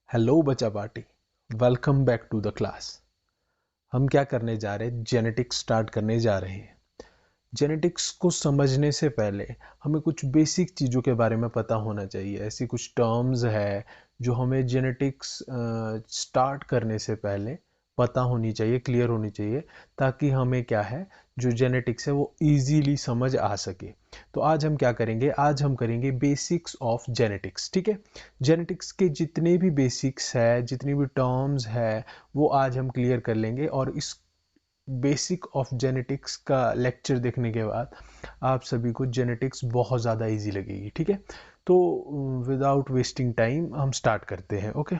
Hello बच्चा party, welcome back to the class. हम क्या करने जा रहे हैं? जेनेटिक्स स्टार्ट करने जा रहे हैं। जेनेटिक्स को समझने से पहले हमें कुछ बेसिक चीज़ों के बारे में पता होना चाहिए। ऐसी कुछ टर्म्स है जो हमें जेनेटिक्स स्टार्ट करने से पहले पता होनी चाहिए, क्लियर होनी चाहिए, ताकि हमें क्या है जो जेनेटिक्स है वो इजीली समझ आ सके। तो आज हम क्या करेंगे? आज हम करेंगे बेसिक्स ऑफ जेनेटिक्स। ठीक है, जेनेटिक्स के जितने भी बेसिक्स है, जितनी भी टर्म्स है, वो आज हम क्लियर कर लेंगे। और इस बेसिक ऑफ जेनेटिक्स का लेक्चर देखने के बाद आप सभी को जेनेटिक्स बहुत ज़्यादा इजी लगेगी। ठीक है, तो विदाउट वेस्टिंग टाइम हम स्टार्ट करते हैं। ओके,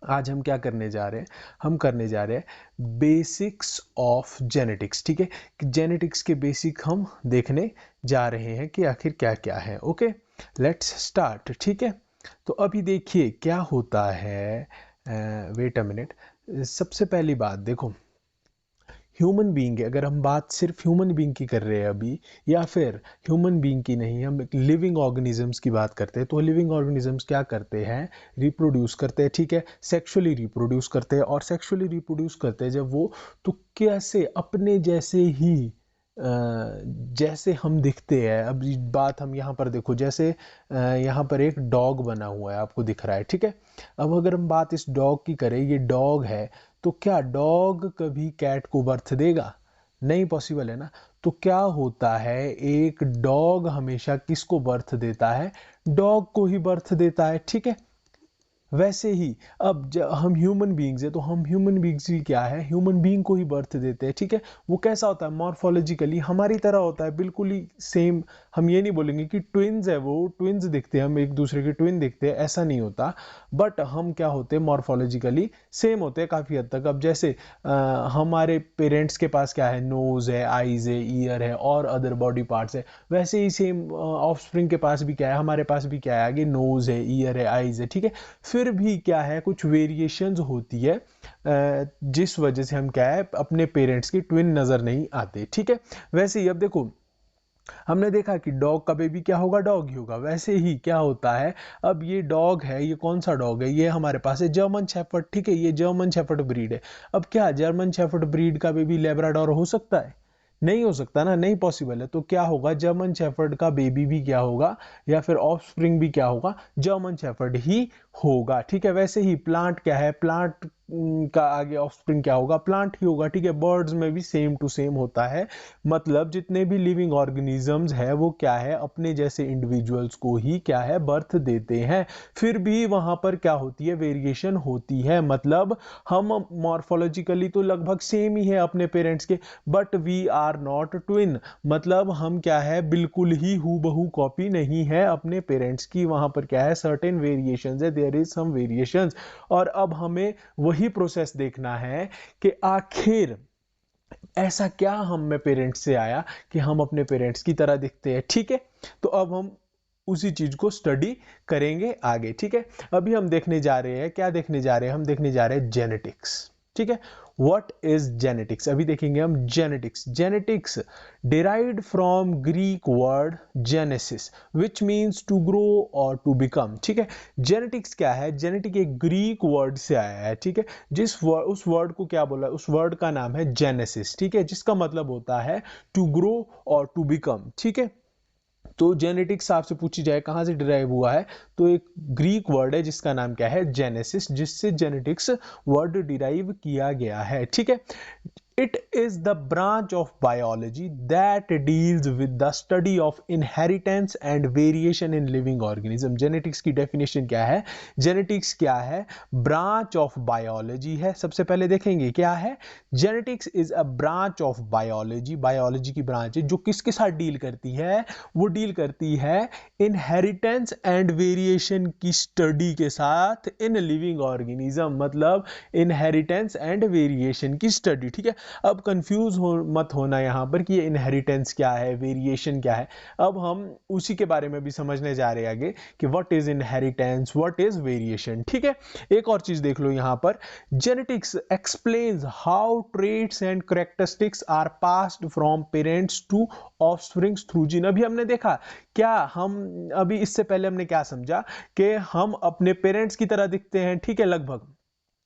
आज हम क्या करने जा रहे हैं? हम करने जा रहे हैं बेसिक्स ऑफ जेनेटिक्स। ठीक है, जेनेटिक्स के बेसिक हम देखने जा रहे हैं कि आखिर क्या क्या है। Okay, let's start. ठीक है, तो अभी देखिए क्या होता है। Wait a minute. सबसे पहली बात देखो, ह्यूमन बीइंग, अगर हम बात सिर्फ ह्यूमन बीइंग की कर रहे हैं अभी, या फिर ह्यूमन बीइंग की नहीं, हम लिविंग ऑर्गेनिजम्स की बात करते हैं, तो लिविंग ऑर्गेनिजम्स क्या करते हैं? रिप्रोड्यूस करते हैं। ठीक है, सेक्सुअली रिप्रोड्यूस करते हैं। और सेक्सुअली रिप्रोड्यूस करते हैं जब वो, तो कैसे? अपने जैसे ही जैसे हम दिखते हैं। अब बात हम यहाँ पर देखो, जैसे यहाँ पर एक डॉग बना हुआ है, आपको दिख रहा है। ठीक है, अब अगर हम बात इस डॉग की करें, ये डॉग है, तो क्या डॉग कभी कैट को बर्थ देगा? नहीं पॉसिबल है ना। तो क्या होता है, एक डॉग हमेशा किसको बर्थ देता है? डॉग को ही बर्थ देता है। ठीक है, वैसे ही अब हम ह्यूमन बीइंग्स है, तो हम ह्यूमन बीइंग्स भी क्या है? ह्यूमन बीइंग को ही बर्थ देते हैं। ठीक है, वो कैसा होता है? मॉर्फोलॉजिकली हमारी तरह होता है, बिल्कुल ही सेम। हम ये नहीं बोलेंगे कि ट्विन्स है, वो ट्विन्स दिखते हैं, हम एक दूसरे के ट्विन दिखते हैं, ऐसा नहीं होता। बट हम क्या होते हैं? मॉर्फोलॉजिकली सेम होते हैं काफ़ी हद तक। अब जैसे हमारे पेरेंट्स के पास क्या है? नोज है, आईज है, ईयर है और अदर बॉडी पार्ट्स है। वैसे ही सेम ऑफस्प्रिंग के पास भी क्या है? हमारे पास भी क्या है? आगे नोज है, ईयर है, आईज है। ठीक है, फिर भी क्या है? कुछ वेरिएशंस होती है, जिस वजह से हम क्या है? अपने पेरेंट्स की ट्विन नजर नहीं आते। ठीक है, वैसे ही अब देखो, हमने देखा कि डॉग का बेबी क्या होगा? डॉग ही होगा। वैसे ही क्या होता है, अब ये डॉग है, ये कौन सा डॉग है? ये हमारे पास है जर्मन शेफर्ड। ठीक है, ये जर्मन शेफर्ड ब्रीड है। अब क्या जर्मन शेफर्ड ब्रीड का बेबी लेब्राडोर हो सकता है? नहीं हो सकता ना, नहीं पॉसिबल है। तो क्या होगा? जर्मन शेफर्ड का बेबी भी क्या होगा, या फिर ऑफस्प्रिंग भी क्या होगा? जर्मन शेफर्ड ही होगा। ठीक है, वैसे ही प्लांट क्या है? प्लांट का आगे ऑफस्प्रिंग क्या होगा? प्लांट ही होगा। ठीक है, बर्ड्स में भी सेम टू सेम होता है। मतलब जितने भी लिविंग ऑर्गेनिजम्स है वो क्या है? अपने जैसे इंडिविजुअल्स को ही क्या है? बर्थ देते हैं। फिर भी वहां पर क्या होती है? वेरिएशन होती है। मतलब हम मॉर्फोलॉजिकली तो लगभग सेम ही है अपने पेरेंट्स के, but we are not twin. मतलब हम क्या है? बिल्कुल ही हूबहू कॉपी नहीं है अपने पेरेंट्स की। वहां पर क्या है? सर्टेन वेरिएशंस है, देयर इज सम वेरिएशंस। और अब हमें वही प्रोसेस देखना है कि आखिर ऐसा क्या हम में पेरेंट्स से आया कि हम अपने पेरेंट्स की तरह दिखते हैं। ठीक है, तो अब हम उसी चीज को स्टडी करेंगे आगे। ठीक है, अभी हम देखने जा रहे हैं, क्या देखने जा रहे हैं? हम देखने जा रहे हैं जेनेटिक्स। ठीक है, व्हाट इज जेनेटिक्स? अभी देखेंगे हम genetics. Genetics derived from Greek word genesis which means to grow or to become। ठीक है, जेनेटिक्स क्या है? जेनेटिक एक ग्रीक वर्ड से आया है। ठीक है, उस वर्ड को क्या बोला? उस वर्ड का नाम है जेनेसिस। ठीक है, जिसका मतलब होता है टू ग्रो और टू बिकम। ठीक है, तो जेनेटिक्स आपसे पूछी जाए कहां से डिराइव हुआ है, तो एक ग्रीक वर्ड है जिसका नाम क्या है? जेनेसिस, जिससे जेनेटिक्स वर्ड डिराइव किया गया है। ठीक है, it is the branch of biology that deals with the study of inheritance and variation in living organism। Genetics की डेफिनेशन क्या है? जेनेटिक्स क्या है? ब्रांच ऑफ बायोलॉजी है। सबसे पहले देखेंगे क्या है। Genetics is a branch of biology, biology की ब्रांच है जो किसके साथ डील करती है? वो डील करती है इनहेरिटेंस एंड वेरिएशन की स्टडी के साथ इन लिविंग ऑर्गेनिज्म। मतलब इनहेरिटेंस एंड वेरिएशन की स्टडी। ठीक है, अब कंफ्यूज मत होना यहाँ पर कि ये इनहेरिटेंस क्या है, वेरिएशन क्या है। अब हम उसी के बारे में भी समझने जा रहे हैं आगे कि what is inheritance, what is variation. ठीक है, एक और चीज देख लो यहाँ पर, genetics explains how traits and characteristics are passed from parents to offsprings through gene. अभी हमने देखा क्या, हम अभी इससे पहले हमने क्या समझा कि हम अपने पेरेंट्स की तरह दिखते हैं, ठीक है, लगभग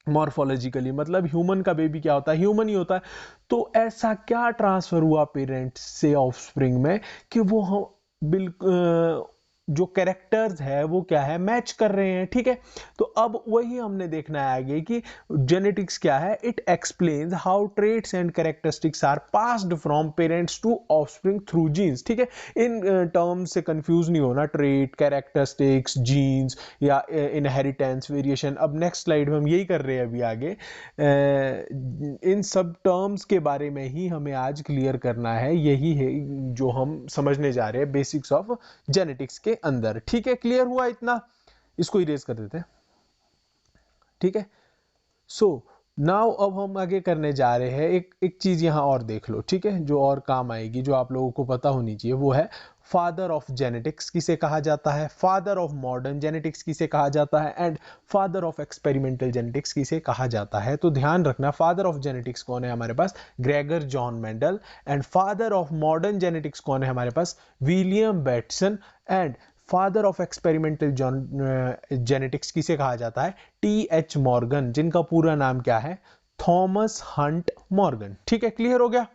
मॉर्फोलॉजिकली, मतलब ह्यूमन का बेबी क्या होता है, ह्यूमन ही होता है। तो ऐसा क्या ट्रांसफर हुआ पेरेंट्स से ऑफस्प्रिंग में कि वो हम बिल्कुल जो कैरेक्टर्स है वो क्या है, मैच कर रहे हैं। ठीक है, तो अब वही हमने देखना है आगे कि जेनेटिक्स क्या है। It explains how traits and characteristics are passed from parents to offspring through genes. ठीक है, इन टर्म्स से कंफ्यूज नहीं होना, ट्रेट, कैरेक्टरिस्टिक्स, जीन्स या इनहेरिटेंस, वेरिएशन। अब नेक्स्ट स्लाइड में हम यही कर रहे हैं अभी आगे, इन सब टर्म्स के बारे में ही हमें आज क्लियर करना है। यही है जो हम समझने जा रहे हैं बेसिक्स ऑफ जेनेटिक्स के अंदर। ठीक है, क्लियर हुआ इतना? इसको इरेज कर देते हैं। ठीक है, सो नाउ अब हम आगे करने जा रहे हैं, एक चीज यहां और देख लो, ठीक है, जो और काम आएगी, जो आप लोगों को पता होनी चाहिए, वो है फादर ऑफ जेनेटिक्स किसे कहा जाता है, फादर ऑफ मॉडर्न जेनेटिक्स किसे कहा जाता है, and father of experimental genetics किसे कहा जाता है। तो ध्यान रखना, फादर ऑफ जेनेटिक्स कौन है हमारे पास, Gregor John Mendel, and father of modern genetics कौन है हमारे पास, William Bateson, and father of experimental genetics किसे कहा जाता है, टी.एच. मॉर्गन, जिनका पूरा नाम क्या है, थॉमस हंट मॉर्गन। ठीक है, क्लियर हो गया?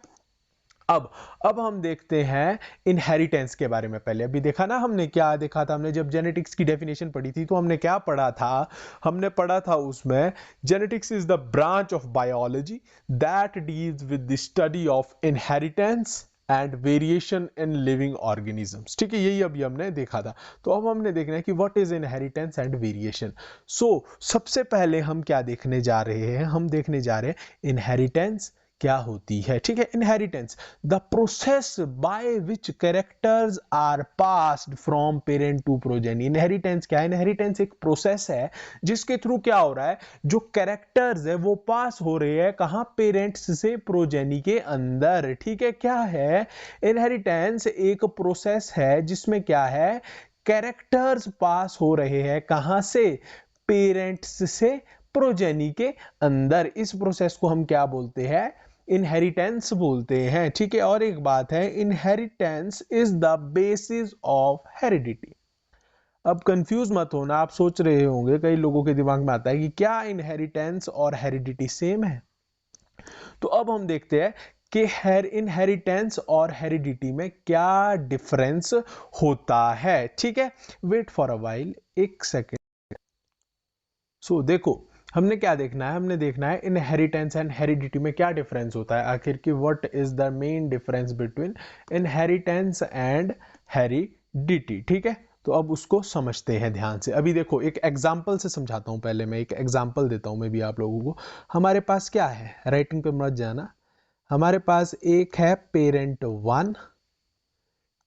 अब हम देखते हैं इनहेरिटेंस के बारे में। पहले अभी देखा ना हमने, क्या देखा था हमने, जब जेनेटिक्स की डेफिनेशन पढ़ी थी तो हमने क्या पढ़ा था, हमने पढ़ा था उसमें, genetics is the branch of biology that deals with the study of inheritance and variation in living organisms. ठीक है, यही अभी हमने देखा था। तो अब हमने देखना है कि what is inheritance and variation. So सबसे पहले हम क्या देखने जा रहे हैं, हम देखने जा रहे हैं इनहेरिटेंस क्या होती है। ठीक है, inheritance the process by which characters are passed from parent to progeny. Inheritance क्या है, इनहेरिटेंस एक प्रोसेस है जिसके थ्रू क्या हो रहा है, जो कैरेक्टर्स है वो पास हो रहे हैं कहां, पेरेंट्स से प्रोजेनी के अंदर। ठीक है, क्या है, इनहेरिटेंस एक प्रोसेस है जिसमें क्या है, कैरेक्टर्स पास हो रहे हैं कहां से, पेरेंट्स से प्रोजेनी के अंदर। इस प्रोसेस को हम क्या बोलते हैं, इनहेरिटेंस बोलते हैं। ठीक है, और एक बात है, inheritance is the basis of heredity. अब कंफ्यूज मत होना, आप सोच रहे होंगे, कई लोगों के दिमाग में आता है कि क्या इनहेरिटेंस और हेरिडिटी सेम है। तो अब हम देखते हैं कि इनहेरिटेंस और हेरिडिटी में क्या डिफरेंस होता है। ठीक है, वेट फॉर अ व्हाइल, एक सेकेंड। सो देखो, हमने क्या देखना है, हमने देखना है इनहेरिटेंस एंड हेरिडिटी में क्या डिफरेंस होता है आखिर की, what is the main difference between inheritance and heredity. ठीक है, तो अब उसको समझते हैं ध्यान से। अभी देखो, एक एग्जांपल से समझाता हूं, पहले मैं एक एग्जांपल देता हूं मैं भी आप लोगों को। हमारे पास क्या है, राइटिंग पे मत जाना, हमारे पास एक है पेरेंट 1,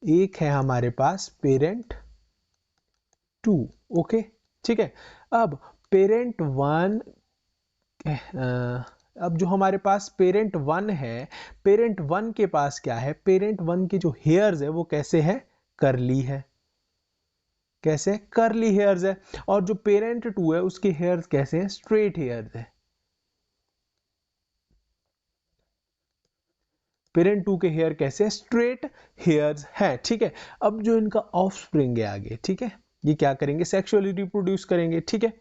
एक है हमारे पास पेरेंट 2। ओके, ठीक है, अब पेरेंट 1, अब जो हमारे पास पेरेंट 1 है, पेरेंट 1 के पास क्या है, पेरेंट 1 के जो हेयर्स है वो कैसे है, करली है, कैसे, करली हेयर्स है। और जो पेरेंट 2 है उसके हेयर्स कैसे हैं, स्ट्रेट हेयर्स है। पेरेंट 2 के हेयर कैसे, स्ट्रेट हेयर्स है। ठीक है, अब जो इनका ऑफस्प्रिंग है आगे, ठीक है, ये क्या करेंगे, सेक्सुअली रिप्रोड्यूस करेंगे। ठीक है,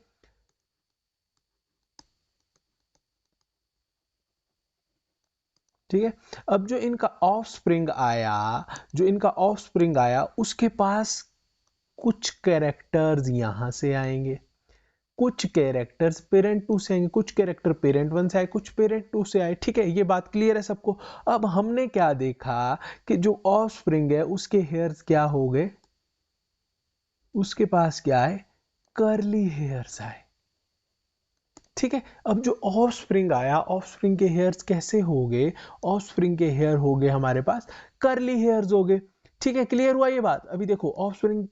ठीक है, अब जो इनका ऑफस्प्रिंग आया, जो इनका ऑफस्प्रिंग आया उसके पास कुछ कैरेक्टर्स यहां से आएंगे, कुछ कैरेक्टर्स पेरेंट 2 से आएंगे, कुछ कैरेक्टर पेरेंट 1 से आए, कुछ पेरेंट 2 से आए। ठीक है, ये बात क्लियर है सबको? अब हमने क्या देखा कि जो ऑफस्प्रिंग है उसके हेयर्स क्या हो गए, उसके पास क्या है, कर्ली हेयर्स आए। ठीक है, अब जो ऑफस्प्रिंग आया, ऑफस्प्रिंग के हेयर्स कैसे हो गए, ऑफस्प्रिंग के हेयर हो गए हमारे पास कर्ली हेयर्स हो गए। ठीक है, क्लियर हुआ ये बात? अभी देखो, ऑफस्प्रिंग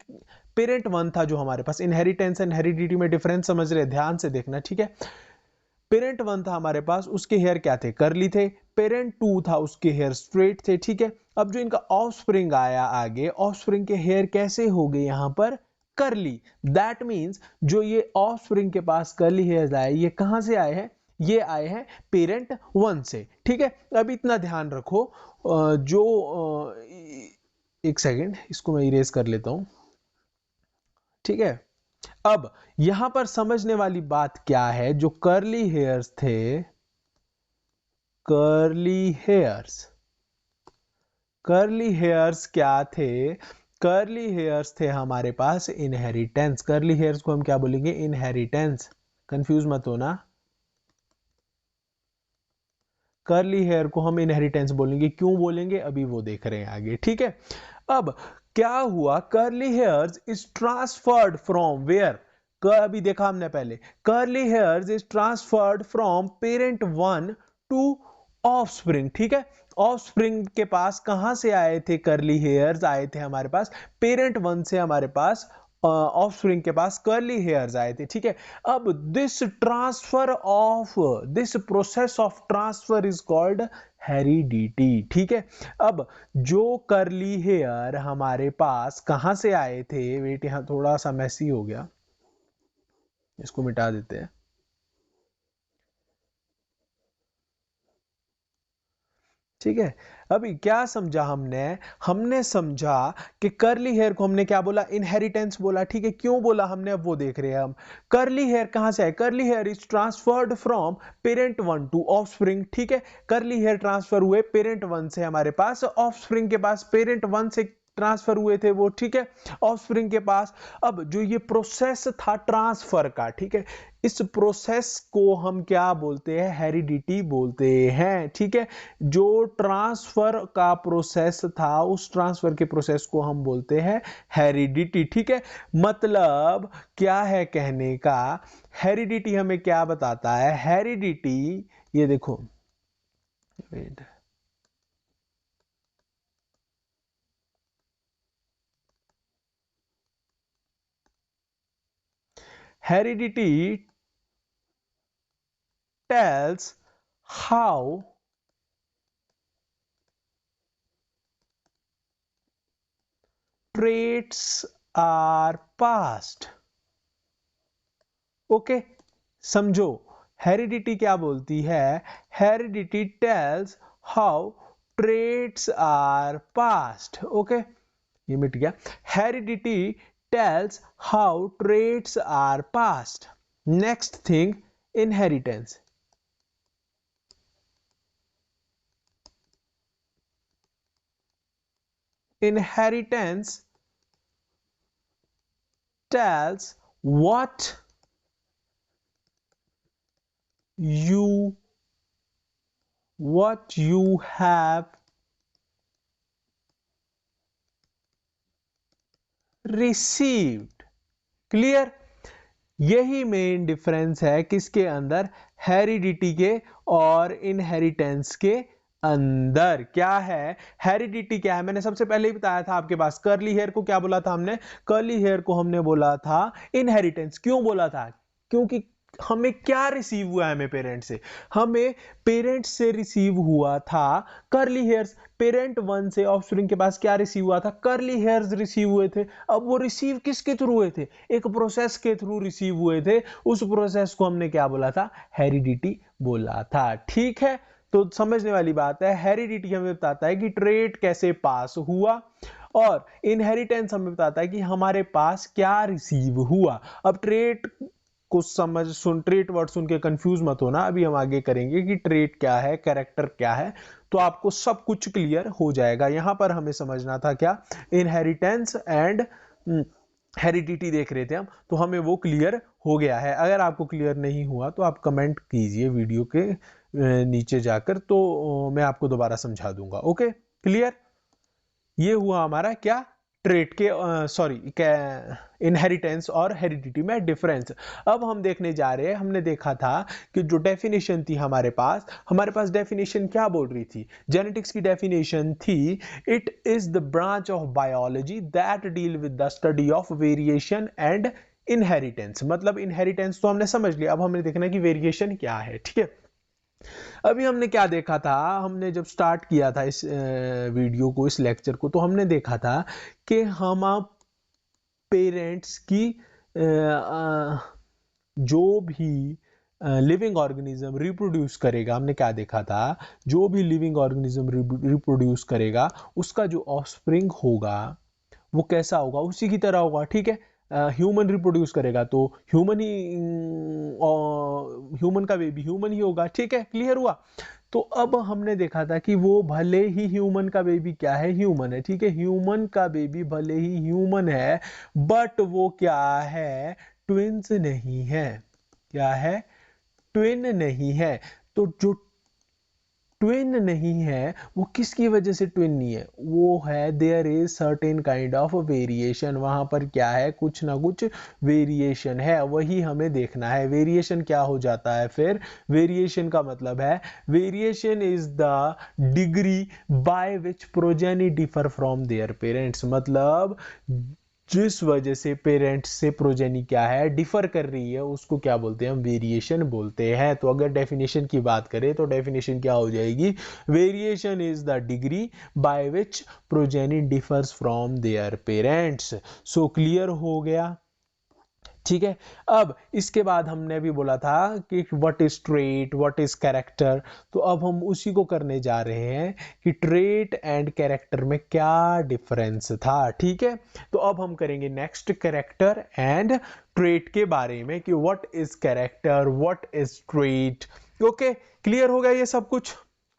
पेरेंट 1 था जो हमारे पास, इनहेरिटेंस एंड हेरिडिटी में डिफरेंस समझ रहे, ध्यान से देखना। ठीक है, पेरेंट 1 था हमारे पास, उसके हेयर क्या थे, कर्ली थे। पेरेंट 2 था उसके हेयर स्ट्रेट थे, ठीक है। अब जो इनका ऑफस्प्रिंग आया आगे, ऑफस्प्रिंग के हेयर कैसे हो गए यहां पर कर्ली। दैट मींस जो ये ऑफस्प्रिंग के पास कर्ली हेयर्स आए, ये कहां से आए हैं, ये आए हैं पेरेंट 1 से, ठीक है। अब इतना ध्यान रखो, जो एक सेकेंड इसको मैं इरेज कर लेता हूं, ठीक है। अब यहां पर समझने वाली बात क्या है, जो कर्ली हेयर्स थे, कर्ली हेयर्स, कर्ली हेयर्स क्या थे, कर्ली हेयर्स थे हमारे पास इनहेरिटेंस। कर्ली हेयर्स को हम क्या बोलेंगे, इनहेरिटेंस, कंफ्यूज मत होना, कर्ली हेयर को हम इनहेरिटेंस बोलेंगे। क्यों बोलेंगे अभी वो देख रहे हैं आगे, ठीक है। अब क्या हुआ, curly hairs is transferred from where, अभी देखा हमने पहले, curly hairs is transferred from parent 1 to offspring, ठीक है। ऑफस्प्रिंग के पास कहां से आए थे कर्ली हेयर्स, आए थे हमारे पास पेरेंट 1 से, हमारे पास ऑफस्प्रिंग के पास कर्ली हेयर्स आए थे, ठीक है। अब this transfer of, this process of transfer is called heredity, ठीक है। अब जो कर्ली हेयर हमारे पास कहां से आए थे, वेट यहां थोड़ा सा मैसी हो गया, इसको मिटा देते हैं, ठीक है। अभी क्या समझा हमने, हमने समझा कि कर्ली हेयर को हमने क्या बोला, इनहेरिटेंस बोला, ठीक है। क्यों बोला हमने, अब वो देख रहे हैं हम। कर्ली हेयर कहां से है, curly hair is transferred from parent 1 to offspring, ठीक है। कर्ली हेयर ट्रांसफर हुए पेरेंट 1 से हमारे पास ऑफस्प्रिंग के पास, पेरेंट 1 से ट्रांसफर हुए थे वो, ठीक है, ऑफस्प्रिंग के पास। अब जो ये प्रोसेस था ट्रांसफर का, ठीक है, इस प्रोसेस को हम क्या बोलते हैं, हेरिडिटी बोलते हैं, ठीक है। जो ट्रांसफर का प्रोसेस था, उस ट्रांसफर के प्रोसेस को हम बोलते हैं हेरिडिटी, ठीक है। मतलब क्या है कहने का, हेरिडिटी हमें क्या बताता है, हेरिडिटी, ये देखो, wait, heredity tells how traits are passed, okay. समझो हेरिडिटी क्या बोलती है, heredity tells how traits are passed, okay, ये मिट गया। Heredity tells how traits are passed. Next thing, inheritance, inheritance tells you what you have received, clear. यही main difference है किसके अंदर, हेरिडिटी के और इनहेरिटेंस के अंदर। क्या है हेरिडिटी, क्या है, मैंने सबसे पहले ही बताया था आपके पास, कर्ली हेयर को क्या बोला था हमने, कर्ली हेयर को हमने बोला था इनहेरिटेंस। क्यों बोला था, क्योंकि हमें क्या रिसीव हुआ है, हमें पेरेंट से, हमें पेरेंट से रिसीव हुआ था कर्ली हेयर्स। पेरेंट 1 से ऑफस्प्रिंग के पास क्या रिसीव हुआ था, कर्ली हेयर्स रिसीव हुए थे। अब वो रिसीव किसके थ्रू हुए थे, एक प्रोसेस के थ्रू रिसीव हुए थे, उस प्रोसेस को हमने क्या बोला था, हेरिडिटी बोला था, ठीक है। तो समझने वाली बात है, हेरिडिटी हमें बताता है कि ट्रेट कैसे पास हुआ, और इनहेरिटेंस हमें बताता है कि हमारे पास क्या रिसीव हुआ। अब ट्रेट को समझ, सुन, ट्रेट वर्ड सुन के कंफ्यूज मत होना, अभी हम आगे करेंगे कि ट्रेट क्या है, कैरेक्टर क्या है, तो आपको सब कुछ क्लियर हो जाएगा। यहां पर हमें समझना था क्या, इनहेरिटेंस एंड हेरिडिटी देख रहे थे हम, तो हमें वो क्लियर हो गया है। अगर आपको क्लियर नहीं हुआ तो आप कमेंट कीजिए वीडियो के नीचे जाकर, तो मैं आपको दोबारा समझा दूंगा, ओके, क्लियर। ये हुआ हमारा क्या, ट्रेट के, सॉरी, इनहेरिटेंस और हेरिडिटी में डिफरेंस। अब हम देखने जा रहे हैं, हमने देखा था कि जो डेफिनेशन थी हमारे पास डेफिनेशन क्या बोल रही थी, जेनेटिक्स की डेफिनेशन थी, it is the branch of biology that deal with the study of variation and inheritance. मतलब इनहेरिटेंस तो हमने समझ लिया, अब हमने देखना कि वेरिएशन क्या है, ठीक है। अभी हमने क्या देखा था, हमने जब स्टार्ट किया था इस वीडियो को, इस लेक्चर को, तो हमने देखा था कि हम आप पेरेंट्स की जो भी लिविंग ऑर्गेनिज्म रिप्रोड्यूस करेगा, हमने क्या देखा था, जो भी लिविंग ऑर्गेनिज्म रिप्रोड्यूस करेगा उसका जो ऑफस्प्रिंग होगा वो कैसा होगा, उसी की तरह होगा, ठीक है। ह्यूमन रिप्रोड्यूस करेगा तो ह्यूमन ही, ह्यूमन का बेबी ह्यूमन ही होगा, ठीक है, क्लियर हुआ। तो अब हमने देखा था कि वो भले ही ह्यूमन का बेबी क्या है, ह्यूमन है, ठीक है, ह्यूमन का बेबी भले ही ह्यूमन है, बट वो क्या है, ट्विंस नहीं है। क्या है, ट्विन नहीं है। तो जो ट्विन नहीं है वो किसकी वजह से ट्विन नहीं है, वो है there is certain kind of variation, वहां पर क्या है, कुछ ना कुछ वेरिएशन है, वही हमें देखना है। वेरिएशन क्या हो जाता है फिर, वेरिएशन का मतलब है, variation is the degree by which progeny differ from their parents, मतलब जिस वजह से पेरेंट्स से प्रोजेनी क्या है, डिफर कर रही है, उसको क्या बोलते हैं, हम वेरिएशन बोलते हैं। तो अगर डेफिनेशन की बात करें तो डेफिनेशन क्या हो जाएगी, variation is the degree by which progeny differs from their parents. So clear हो गया, ठीक है। अब इसके बाद हमने भी बोला था कि what is trait, what is character, तो अब हम उसी को करने जा रहे हैं कि ट्रेट एंड कैरेक्टर में क्या डिफरेंस था, ठीक है। तो अब हम करेंगे नेक्स्ट कैरेक्टर एंड ट्रेट के बारे में कि what is character, what is trait. Okay, clear हो गया ये सब कुछ।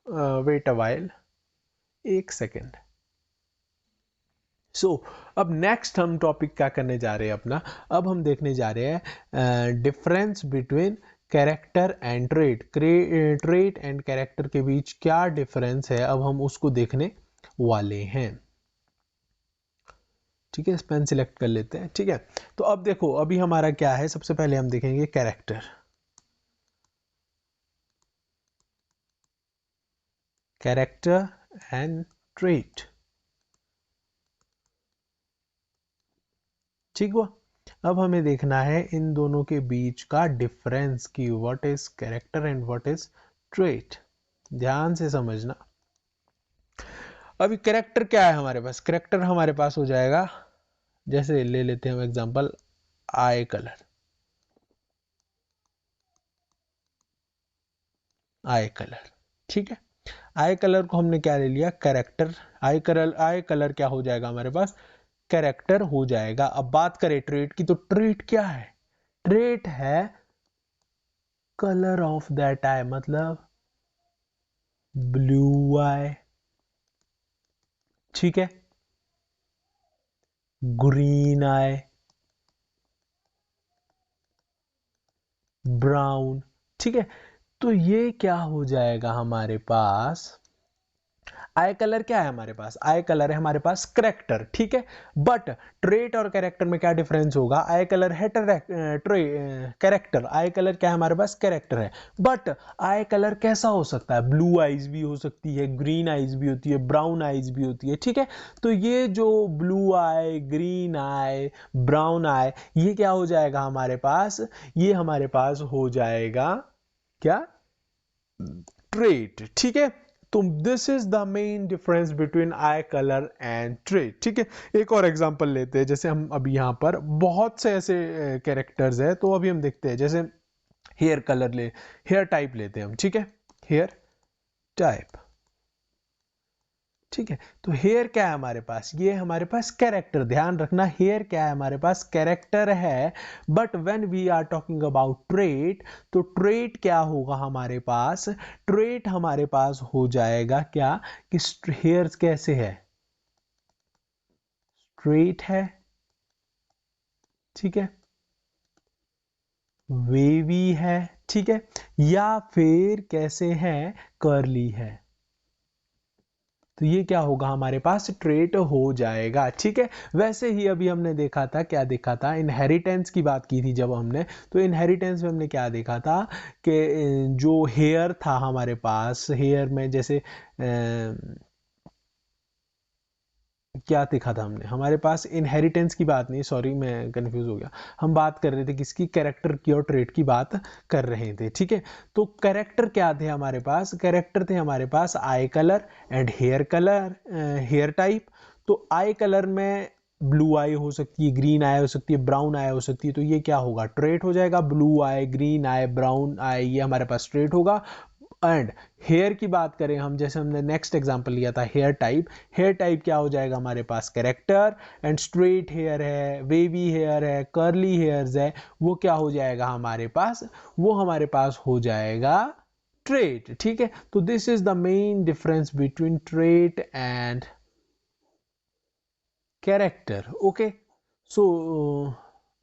वेट अ वाइल, एक सेकेंड। सो अब नेक्स्ट हम टॉपिक क्या करने जा रहे हैं अपना, अब हम देखने जा रहे हैं difference between character and trait. Trait and character के बीच क्या डिफरेंस है, अब हम उसको देखने वाले हैं, ठीक है। पेन सिलेक्ट कर लेते हैं, ठीक है। तो अब देखो, अभी हमारा क्या है, सबसे पहले हम देखेंगे कैरेक्टर, कैरेक्टर एंड ट्रेट, ठीक हुआ। अब हमें देखना है इन दोनों के बीच का डिफरेंस की what is character and what is trait. ध्यान से समझना। अभी कैरेक्टर क्या है हमारे पास, कैरेक्टर हमारे पास हो जाएगा, जैसे ले लेते हैं हम एग्जांपल, आई कलर। आई कलर, ठीक है। आई कलर को हमने क्या ले लिया, कैरेक्टर। आई कलर क्या हो जाएगा हमारे पास, कैरेक्टर हो जाएगा। अब बात करें ट्रेट की, तो ट्रेट क्या है, ट्रेट है कलर ऑफ दैट आई, मतलब ब्लू आई, ठीक है, ग्रीन आई, ब्राउन, ठीक है। तो ये क्या हो जाएगा हमारे पास, आई कलर क्या है हमारे पास, आई कलर है हमारे पास कैरेक्टर, ठीक है। बट ट्रेट और कैरेक्टर में क्या डिफरेंस होगा, आई कलर है कैरेक्टर, आई कलर क्या है हमारे पास, कैरेक्टर है। बट आई कलर कैसा हो सकता है, ब्लू आईज भी हो सकती है, ग्रीन आईज भी होती है, ब्राउन आईज भी होती है, ठीक है। तो ये जो ब्लू आई, ग्रीन आई, ब्राउन आई, ये क्या हो जाएगा हमारे पास, ये हमारे पास हो जाएगा क्या, ट्रेट, ठीक है। तो this is the main difference between I colour and trait, ठीक है। एक और एग्जांपल लेते हैं, जैसे हम अभी यहाँ पर बहुत से ऐसे कैरेक्टर्स है, तो अभी हम देखते हैं, जैसे हेयर कलर ले, हेयर टाइप लेते हैं हम, ठीक है, हेयर टाइप, ठीक है। तो हेयर क्या है हमारे पास, ये हमारे पास कैरेक्टर, ध्यान रखना, हेयर क्या है हमारे पास, कैरेक्टर है। But when we are talking about trait, तो ट्रेट क्या होगा हमारे पास, ट्रेट हमारे पास हो जाएगा क्या, कि हेयर कैसे है, स्ट्रेट है, ठीक है, वेवी है, ठीक है, या फिर कैसे है, कर्ली है। तो ये क्या होगा हमारे पास, ट्रेट हो जाएगा, ठीक है। वैसे ही अभी हमने देखा था, क्या देखा था, इनहेरिटेंस की बात की थी जब हमने, तो इनहेरिटेंस में हमने क्या देखा था कि जो हेयर था हमारे पास, हेयर में जैसे क्या देखा था हमने, हमारे पास इनहेरिटेंस की बात नहीं, सॉरी मैं कंफ्यूज हो गया, हम बात कर रहे थे किसकी, कैरेक्टर की और ट्रेट की बात कर रहे थे, ठीक है। तो कैरेक्टर क्या थे हमारे पास, कैरेक्टर थे हमारे पास eye colour and hair colour, hair type. तो आई कलर में ब्लू आई हो सकती है, ग्रीन आई हो सकती है, ब्राउन आई हो सकती है, तो ये क्या होगा, ट्रेट हो जाएगा, ब्लू आई, ग्रीन आई, ब्राउन आई, ये हमारे पास ट्रेट होगा। एंड हेयर की बात करें हम, जैसे हमने नेक्स्ट एग्जांपल लिया था हेयर टाइप, हेयर टाइप क्या हो जाएगा हमारे पास, कैरेक्टर। एंड स्ट्रेट हेयर है, वेवी हेयर है, कर्ली हेयर्स है, वो क्या हो जाएगा हमारे पास, वो हमारे पास हो जाएगा ट्रेट, ठीक है। तो this is the main difference between trait and character, okay. So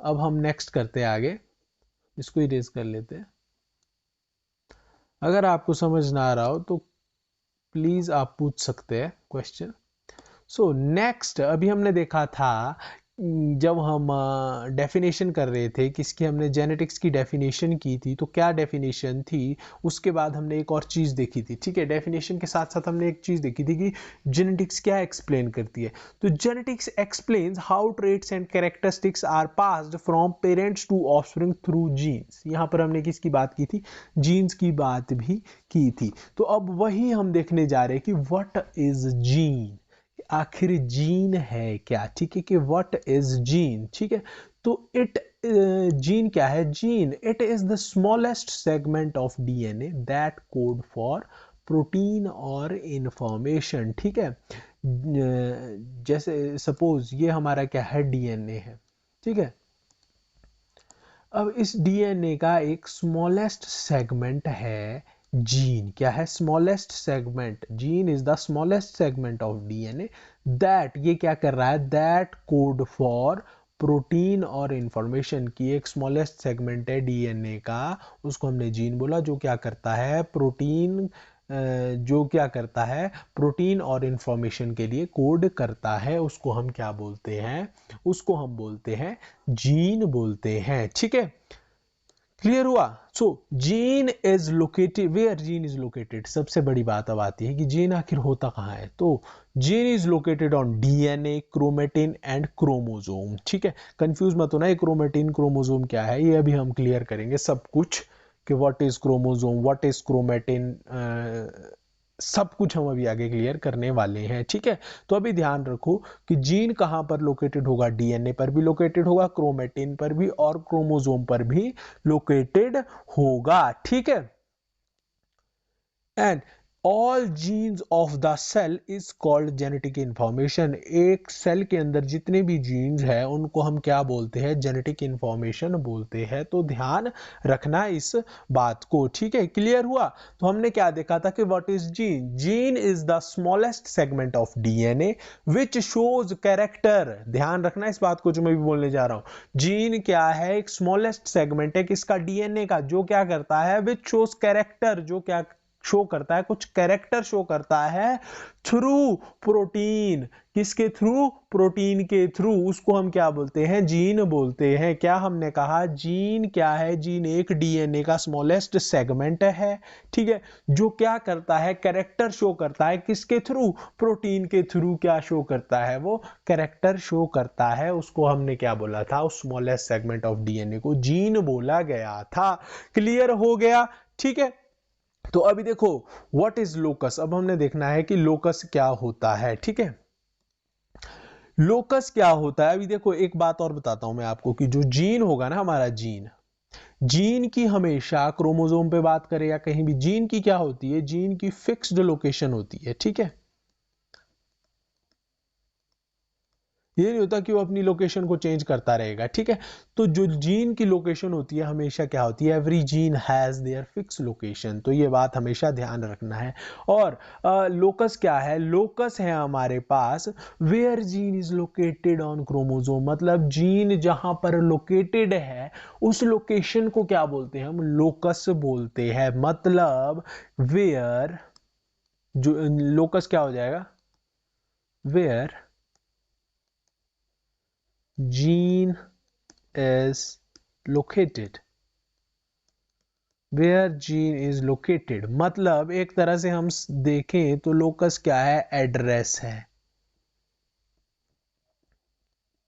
अब हम नेक्स्ट करते हैं आगे, इसको इरेज कर लेते हैं। अगर आपको समझ ना आ रहा हो तो प्लीज आप पूछ सकते हैं क्वेश्चन। सो नेक्स्ट, अभी हमने देखा था जब हम डेफिनेशन कर रहे थे किसकी, हमने जेनेटिक्स की डेफिनेशन की थी, तो क्या डेफिनेशन थी, उसके बाद हमने एक और चीज़ देखी थी, ठीक है। डेफिनेशन के साथ साथ हमने एक चीज़ देखी थी कि जेनेटिक्स क्या एक्सप्लेन करती है। तो genetics explains how traits and characteristics are passed from parents to offspring through genes. यहाँ पर हमने किसकी बात की थी, जीन्स की बात भी की थी। तो अब वही हम देखने जा रहे हैं कि व्हाट इज जीन, आखिर जीन है क्या, ठीक है, कि व्हाट इज जीन, ठीक है। तो इट, जीन क्या है, gene it is the smallest segment of DNA that code for protein और इंफॉर्मेशन, ठीक है। जैसे सपोज ये हमारा क्या है, डीएनए है, ठीक है। अब इस डीएनए का एक स्मॉलेस्ट सेगमेंट है जीन, क्या है, smallest segment, gene is the smallest segment of DNA that, ये क्या कर रहा है, दैट कोड फॉर प्रोटीन और इंफॉर्मेशन की एक स्मॉलेस्ट सेगमेंट है डीएनए का, उसको हमने जीन बोला, जो क्या करता है, प्रोटीन, जो क्या करता है, प्रोटीन और इंफॉर्मेशन के लिए कोड करता है, उसको हम क्या बोलते हैं, उसको हम बोलते हैं जीन बोलते हैं, ठीक है। क्लियर हुआ। So gene is located, where gene is located, सबसे बड़ी बात अब आती है कि जीन आखिर होता कहां है। तो gene is located on DNA, chromatin and chromosome, ठीक है। कंफ्यूज मत होना, ये क्रोमेटिन क्रोमोसोम क्या है, ये अभी हम क्लियर करेंगे सब कुछ, कि what is chromosome, what is chromatin, सब कुछ हम अभी आगे क्लियर करने वाले हैं, ठीक है। तो अभी ध्यान रखो कि जीन कहां पर लोकेटेड होगा, डीएनए पर भी लोकेटेड होगा, क्रोमेटिन पर भी और क्रोमोसोम पर भी लोकेटेड होगा, ठीक है। And all genes of the cell is called genetic information, एक सेल के अंदर जितने भी जीन्स है उनको हम क्या बोलते हैं, जेनेटिक इंफॉर्मेशन बोलते हैं। तो ध्यान रखना इस बात को, ठीक है। क्लियर हुआ। तो हमने क्या देखा था कि what is gene, gene is the smallest segment of DNA which shows character, ध्यान रखना इस बात को जो मैं भी बोलने जा रहा हूं। जीन क्या है, एक स्मॉलेस्ट सेगमेंट है किसका, डीएनए का, जो क्या करता है, विच शोज कैरेक्टर, जो क्या शो करता है, कुछ कैरेक्टर शो करता है थ्रू प्रोटीन, किसके थ्रू, प्रोटीन के थ्रू, उसको हम क्या बोलते हैं, जीन बोलते हैं। क्या हमने कहा, जीन क्या है, जीन एक डीएनए का स्मॉलेस्ट सेगमेंट है, ठीक है, जो क्या करता है, कैरेक्टर शो करता है, किसके थ्रू, प्रोटीन के थ्रू, क्या शो करता है, वो कैरेक्टर शो करता है, उसको हमने क्या बोला था, उस स्मॉलेस्ट सेगमेंट ऑफ डीएनए को जीन बोला गया था। क्लियर हो गया, ठीक है। तो अभी देखो व्हाट इज लोकस, अब हमने देखना है कि लोकस क्या होता है, ठीक है। लोकस क्या होता है, अभी देखो एक बात और बताता हूं मैं आपको कि जो जीन होगा ना हमारा, जीन, जीन की हमेशा क्रोमोसोम पे बात करें या कहीं भी, जीन की क्या होती है, जीन की फिक्स्ड लोकेशन होती है, ठीक है। ये नहीं होता कि वो अपनी लोकेशन को चेंज करता रहेगा, ठीक है। तो जो जीन की लोकेशन होती है हमेशा क्या होती है, every gene has their fix location, तो ये बात हमेशा ध्यान रखना है। और लोकस क्या है, लोकस है हमारे पास where gene is located on chromosome, मतलब जीन जहां पर लोकेटेड है उस लोकेशन को क्या बोलते हैं, हम लोकस बोलते हैं। मतलब वेयर, जो लोकस क्या हो जाएगा, where gene is located, where gene is located, मतलब एक तरह से हम देखें तो लोकस क्या है, एड्रेस है,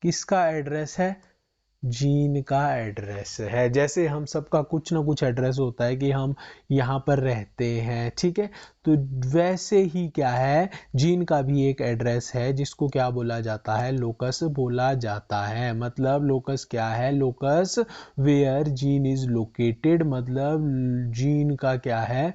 किसका एड्रेस है? जीन का एड्रेस है। जैसे हम सबका कुछ ना कुछ एड्रेस होता है कि हम यहाँ पर रहते हैं, ठीक है, तो वैसे ही क्या है, जीन का भी एक एड्रेस है जिसको क्या बोला जाता है? लोकस बोला जाता है। मतलब लोकस क्या है? Locus where gene is located, मतलब जीन का क्या है,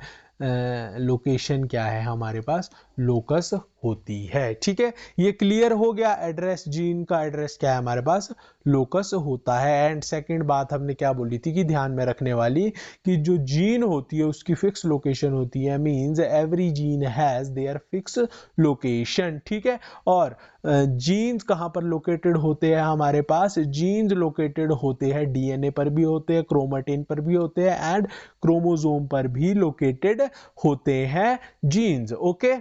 लोकेशन क्या है हमारे पास? लोकस होती है। ठीक है, ये क्लियर हो गया। एड्रेस, जीन का एड्रेस क्या है हमारे पास? लोकस होता है। एंड सेकंड बात हमने क्या बोली थी कि ध्यान में रखने वाली, कि जो जीन होती है उसकी फिक्स लोकेशन होती है। Means every gene has their fix location. ठीक है, और जीन्स कहाँ पर लोकेटेड होते हैं हमारे पास? जीन्स लोकेटेड होते हैं डीएनए पर भी होते हैं, क्रोमेटिन पर भी होते हैं, एंड क्रोमोसोम पर भी लोकेटेड होते हैं जीन्स। ओके,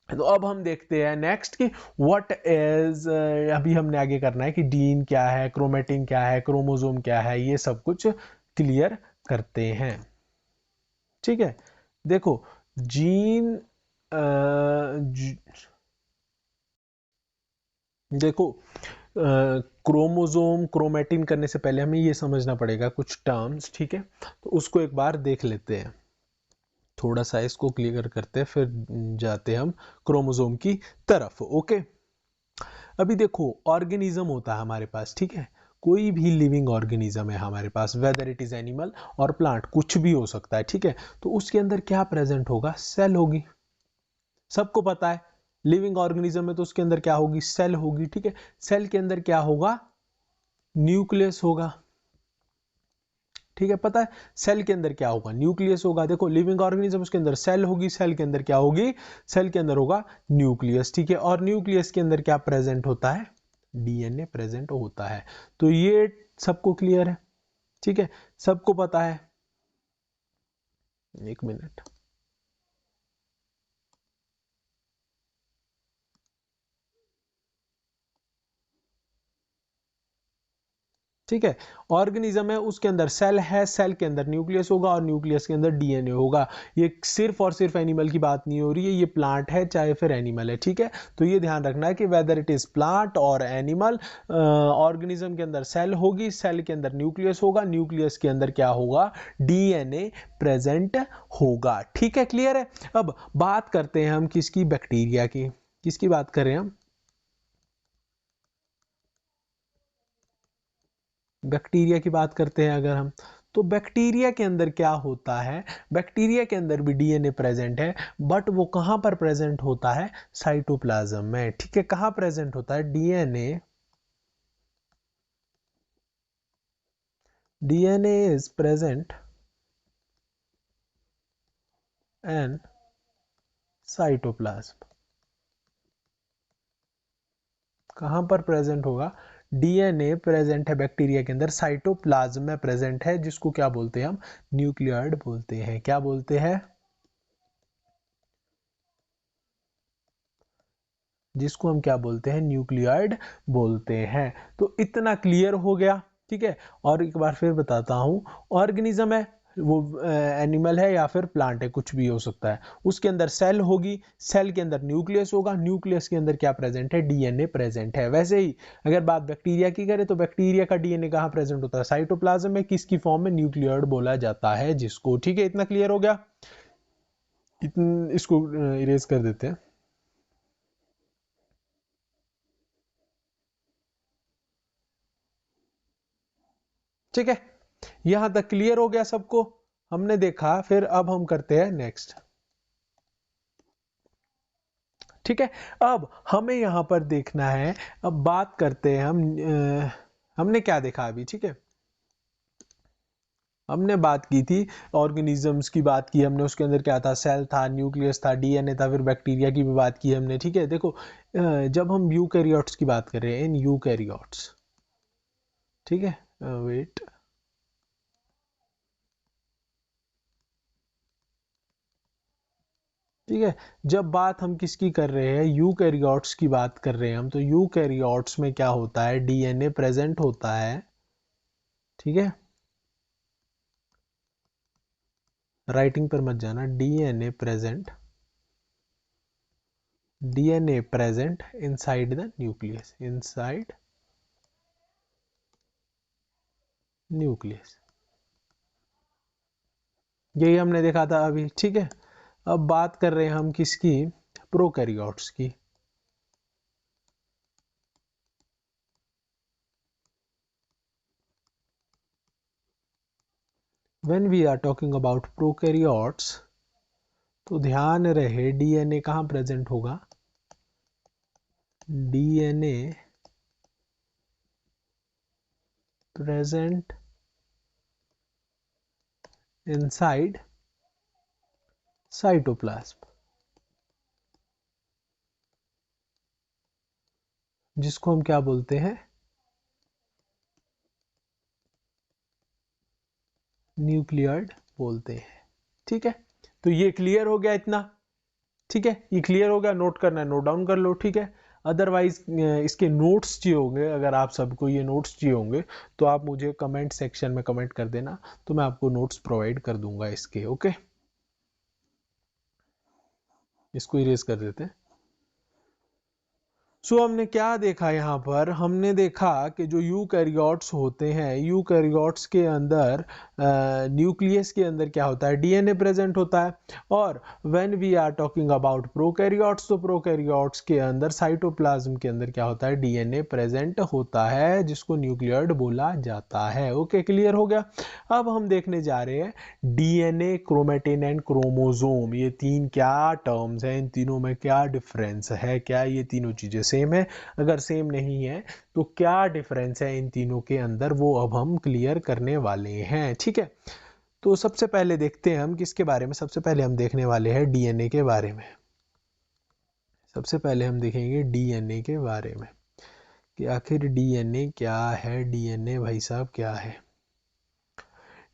तो अब हम देखते हैं नेक्स्ट कि व्हाट इज, अभी हमने आगे करना है कि जीन क्या है, क्रोमेटिन क्या है, क्रोमोसोम क्या है, ये सब कुछ क्लियर करते हैं। ठीक है, देखो जीन, देखो क्रोमोसोम, क्रोमेटिन करने से पहले हमें ये समझना पड़ेगा कुछ टर्म्स। ठीक है, तो उसको एक बार देख लेते हैं, थोड़ा सा इसको क्लियर करते हैं, फिर जाते हैं हम क्रोमोसोम की तरफ। ओके, अभी देखो ऑर्गेनिज्म होता है हमारे पास, ठीक है, कोई भी लिविंग ऑर्गेनिज्म है हमारे पास, वेदर इट इज एनिमल और प्लांट, कुछ भी हो सकता है। ठीक है, तो उसके अंदर क्या प्रेजेंट होगा? सेल होगी। सबको पता है लिविंग ऑर्गेनिज्म में तो उसके अंदर क्या होगी? सेल होगी। ठीक है, सेल के अंदर क्या होगा? न्यूक्लियस होगा। ठीक है, पता है सेल के अंदर क्या होगा? न्यूक्लियस होगा। देखो लिविंग ऑर्गेनिज्म, उसके अंदर सेल होगी, सेल के अंदर क्या होगी? सेल के अंदर होगा न्यूक्लियस। ठीक है, और न्यूक्लियस के अंदर क्या प्रेजेंट होता है? डीएनए प्रेजेंट होता है। तो ये सबको क्लियर है। ठीक है, सबको पता है। एक मिनट, ठीक है, ऑर्गेनिज्म है, उसके अंदर सेल है, सेल के अंदर न्यूक्लियस होगा और न्यूक्लियस के अंदर डीएनए होगा। ये सिर्फ और सिर्फ एनिमल की बात नहीं हो रही है, ये प्लांट है चाहे फिर एनिमल है। ठीक है, तो ये ध्यान रखना है कि वेदर इट इज प्लांट और एनिमल, ऑर्गेनिज्म के अंदर सेल होगी, सेल के अंदर न्यूक्लियस होगा, न्यूक्लियस के अंदर क्या होगा? डीएनए प्रेजेंट होगा। ठीक है, क्लियर है। अब बात करते हैं हम किसकी? बैक्टीरिया की। किसकी बात कर रहे हैं हम? बैक्टीरिया की बात करते हैं अगर हम, तो बैक्टीरिया के अंदर क्या होता है? बैक्टीरिया के अंदर भी डीएनए प्रेजेंट है, बट वो कहां पर प्रेजेंट होता है? साइटोप्लाज्म में। ठीक है, कहां प्रेजेंट होता है DNA? DNA is present and cytoplasm. कहां पर प्रेजेंट होगा? डीएनए प्रेजेंट है बैक्टीरिया के अंदर, साइटोप्लाज्म में प्रेजेंट है, जिसको क्या बोलते हैं हम? न्यूक्लियॉइड बोलते हैं। क्या बोलते हैं? जिसको हम क्या बोलते हैं? न्यूक्लियॉइड बोलते हैं। तो इतना क्लियर हो गया। ठीक है, और एक बार फिर बताता हूं, ऑर्गेनिज्म है वो, एनिमल है या फिर प्लांट है, कुछ भी हो सकता है, उसके अंदर सेल होगी, सेल के अंदर न्यूक्लियस होगा, न्यूक्लियस के अंदर क्या प्रेजेंट है? डीएनए प्रेजेंट है। वैसे ही अगर बात बैक्टीरिया की करें तो बैक्टीरिया का डीएनए कहां प्रेजेंट होता है? साइटोप्लाज्म में। किसकी फॉर्म में? न्यूक्लियॉइड बोला जाता है जिसको। ठीक है, इतना क्लियर हो गया। इसको इरेज कर देते हैं। ठीक है, यहां तक क्लियर हो गया सबको? हमने देखा, फिर अब हम करते हैं नेक्स्ट। ठीक है, अब हमें यहां पर देखना है, अब बात करते हैं हम, हमने क्या देखा अभी? ठीक है, हमने बात की थी ऑर्गेनिजम्स की, बात की हमने, उसके अंदर क्या था? सेल था, न्यूक्लियस था, डीएनए था, फिर बैक्टीरिया की भी बात की हमने। ठीक है, देखो जब हम यूकैरियोट्स की बात कर रहे हैं, इन यूकैरियोट्स, ठीक है, वेट, ठीक है, जब बात हम किसकी कर रहे हैं? यूकैरियोट्स की बात कर रहे हैं हम, तो यूकैरियोट्स में क्या होता है? डीएनए प्रेजेंट होता है। ठीक है, राइटिंग पर मत जाना। DNA present, DNA present inside the nucleus, inside nucleus. यही हमने देखा था अभी, ठीक है। अब बात कर रहे हैं हम किसकी, प्रोकैरियोट्स की। When we are talking about prokaryotes, तो ध्यान रहे डीएनए कहां प्रेजेंट होगा, डीएनए प्रेजेंट इनसाइड साइटोप्लाज्म, जिसको हम क्या बोलते हैं, न्यूक्लियॉइड बोलते हैं। ठीक है, तो ये क्लियर हो गया इतना। ठीक है, ये क्लियर हो गया, नोट करना है नोट डाउन कर लो। ठीक है, अदरवाइज इसके नोट्स चाहिए होंगे, अगर आप सबको ये नोट्स चाहिए होंगे तो आप मुझे कमेंट सेक्शन में कमेंट कर देना, तो मैं आपको नोट्स प्रोवाइड कर दूंगा इसके। ओके, इसको इरेज कर देते हैं। सो हमने क्या देखा यहाँ पर, हमने देखा कि जो यूकैरियोट्स होते हैं, यूकैरियोट्स के अंदर न्यूक्लियस के अंदर क्या होता है, डीएनए प्रेजेंट होता है। और when we are talking about prokaryotes, तो प्रोकैरियोट्स के अंदर साइटोप्लाज्म के अंदर क्या होता है, डीएनए प्रेजेंट होता है, जिसको न्यूक्लियॉइड बोला जाता है। ओके, क्लियर हो गया। अब हम देखने जा रहे हैं डीएनए, क्रोमेटिन एंड क्रोमोसोम। ये तीन क्या टर्म्स हैं, इन तीनों में क्या डिफरेंस है, क्या ये तीनों चीजें सेम है, अगर सेम नहीं है तो क्या डिफरेंस है इन तीनों के अंदर, वो अब हम क्लियर करने वाले हैं। ठीक है, तो सबसे पहले देखते हैं हम किसके बारे में, सबसे पहले हम देखने वाले हैं डीएनए के बारे में। सबसे पहले हम देखेंगे डीएनए के बारे में कि आखिर डीएनए क्या है, डीएनए भाई साहब क्या है।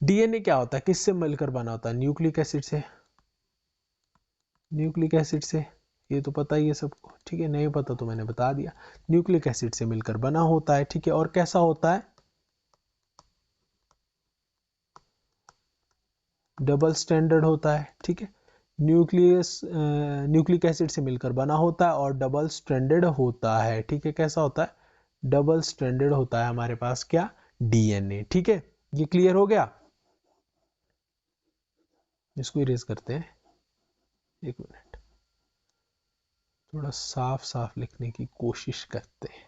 डीएनए क्या होता है, किससे मिलकर बना होता है, न्यूक्लिक एसिड से। न्यूक्लिक एसिड से, ये तो पता ही है सबको। ठीक है, नहीं पता तो मैंने बता दिया, न्यूक्लिक एसिड से मिलकर बना होता है। ठीक है, और कैसा होता है, डबल स्टैंडर्ड होता है। ठीक है, न्यूक्लिक एसिड से मिलकर बना होता है और डबल स्ट्रैंडेड होता है। ठीक है, कैसा होता है, डबल स्ट्रैंडेड होता है हमारे पास क्या, डीएनए। ठीक है, ये क्लियर हो गया। इसको इरेज करते हैं, एक मिनट, थोड़ा साफ साफ लिखने की कोशिश करते हैं।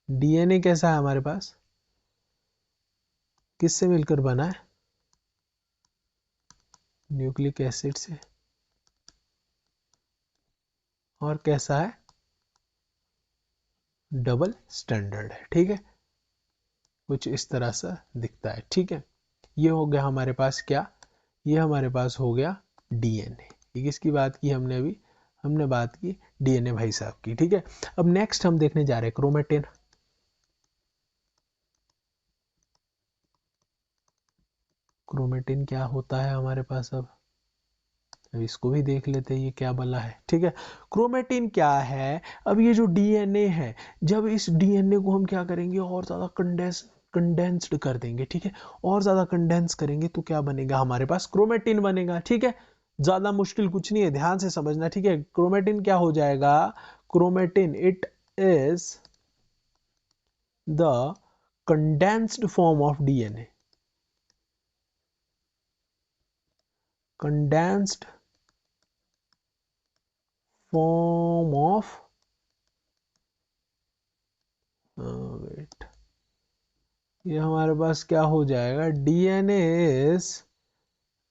डीएनए कैसा है हमारे पास, किससे मिलकर बना है, न्यूक्लिक एसिड से। और कैसा है, डबल स्टैंडर्ड है। ठीक है, कुछ इस तरह से दिखता है। ठीक है, ये हो गया हमारे पास क्या, ये हमारे पास हो गया डीएनए। ये किसकी बात की हमने अभी, हमने बात की डीएनए भाई साहब की। ठीक है, अब नेक्स्ट हम देखने जा रहे हैं क्रोमेटिन। क्रोमेटिन क्या होता है हमारे पास, अब इसको भी देख लेते हैं ये क्या बला है। ठीक है, क्रोमेटिन क्या है, अब ये जो डीएनए है, जब इस डीएनए को हम क्या करेंगे, और ज्यादा कंडेंस्ड कर देंगे। ठीक है, और ज्यादा कंडेंस करेंगे तो क्या बनेगा, हमारे पास क्रोमेटिन बनेगा। ठीक है, ज्यादा मुश्किल कुछ नहीं है, ध्यान से समझना। ठीक है, क्रोमेटिन क्या हो जाएगा, chromatin it is the condensed form of DNA, condensed form of wait, ये हमारे पास क्या हो जाएगा, DNA is,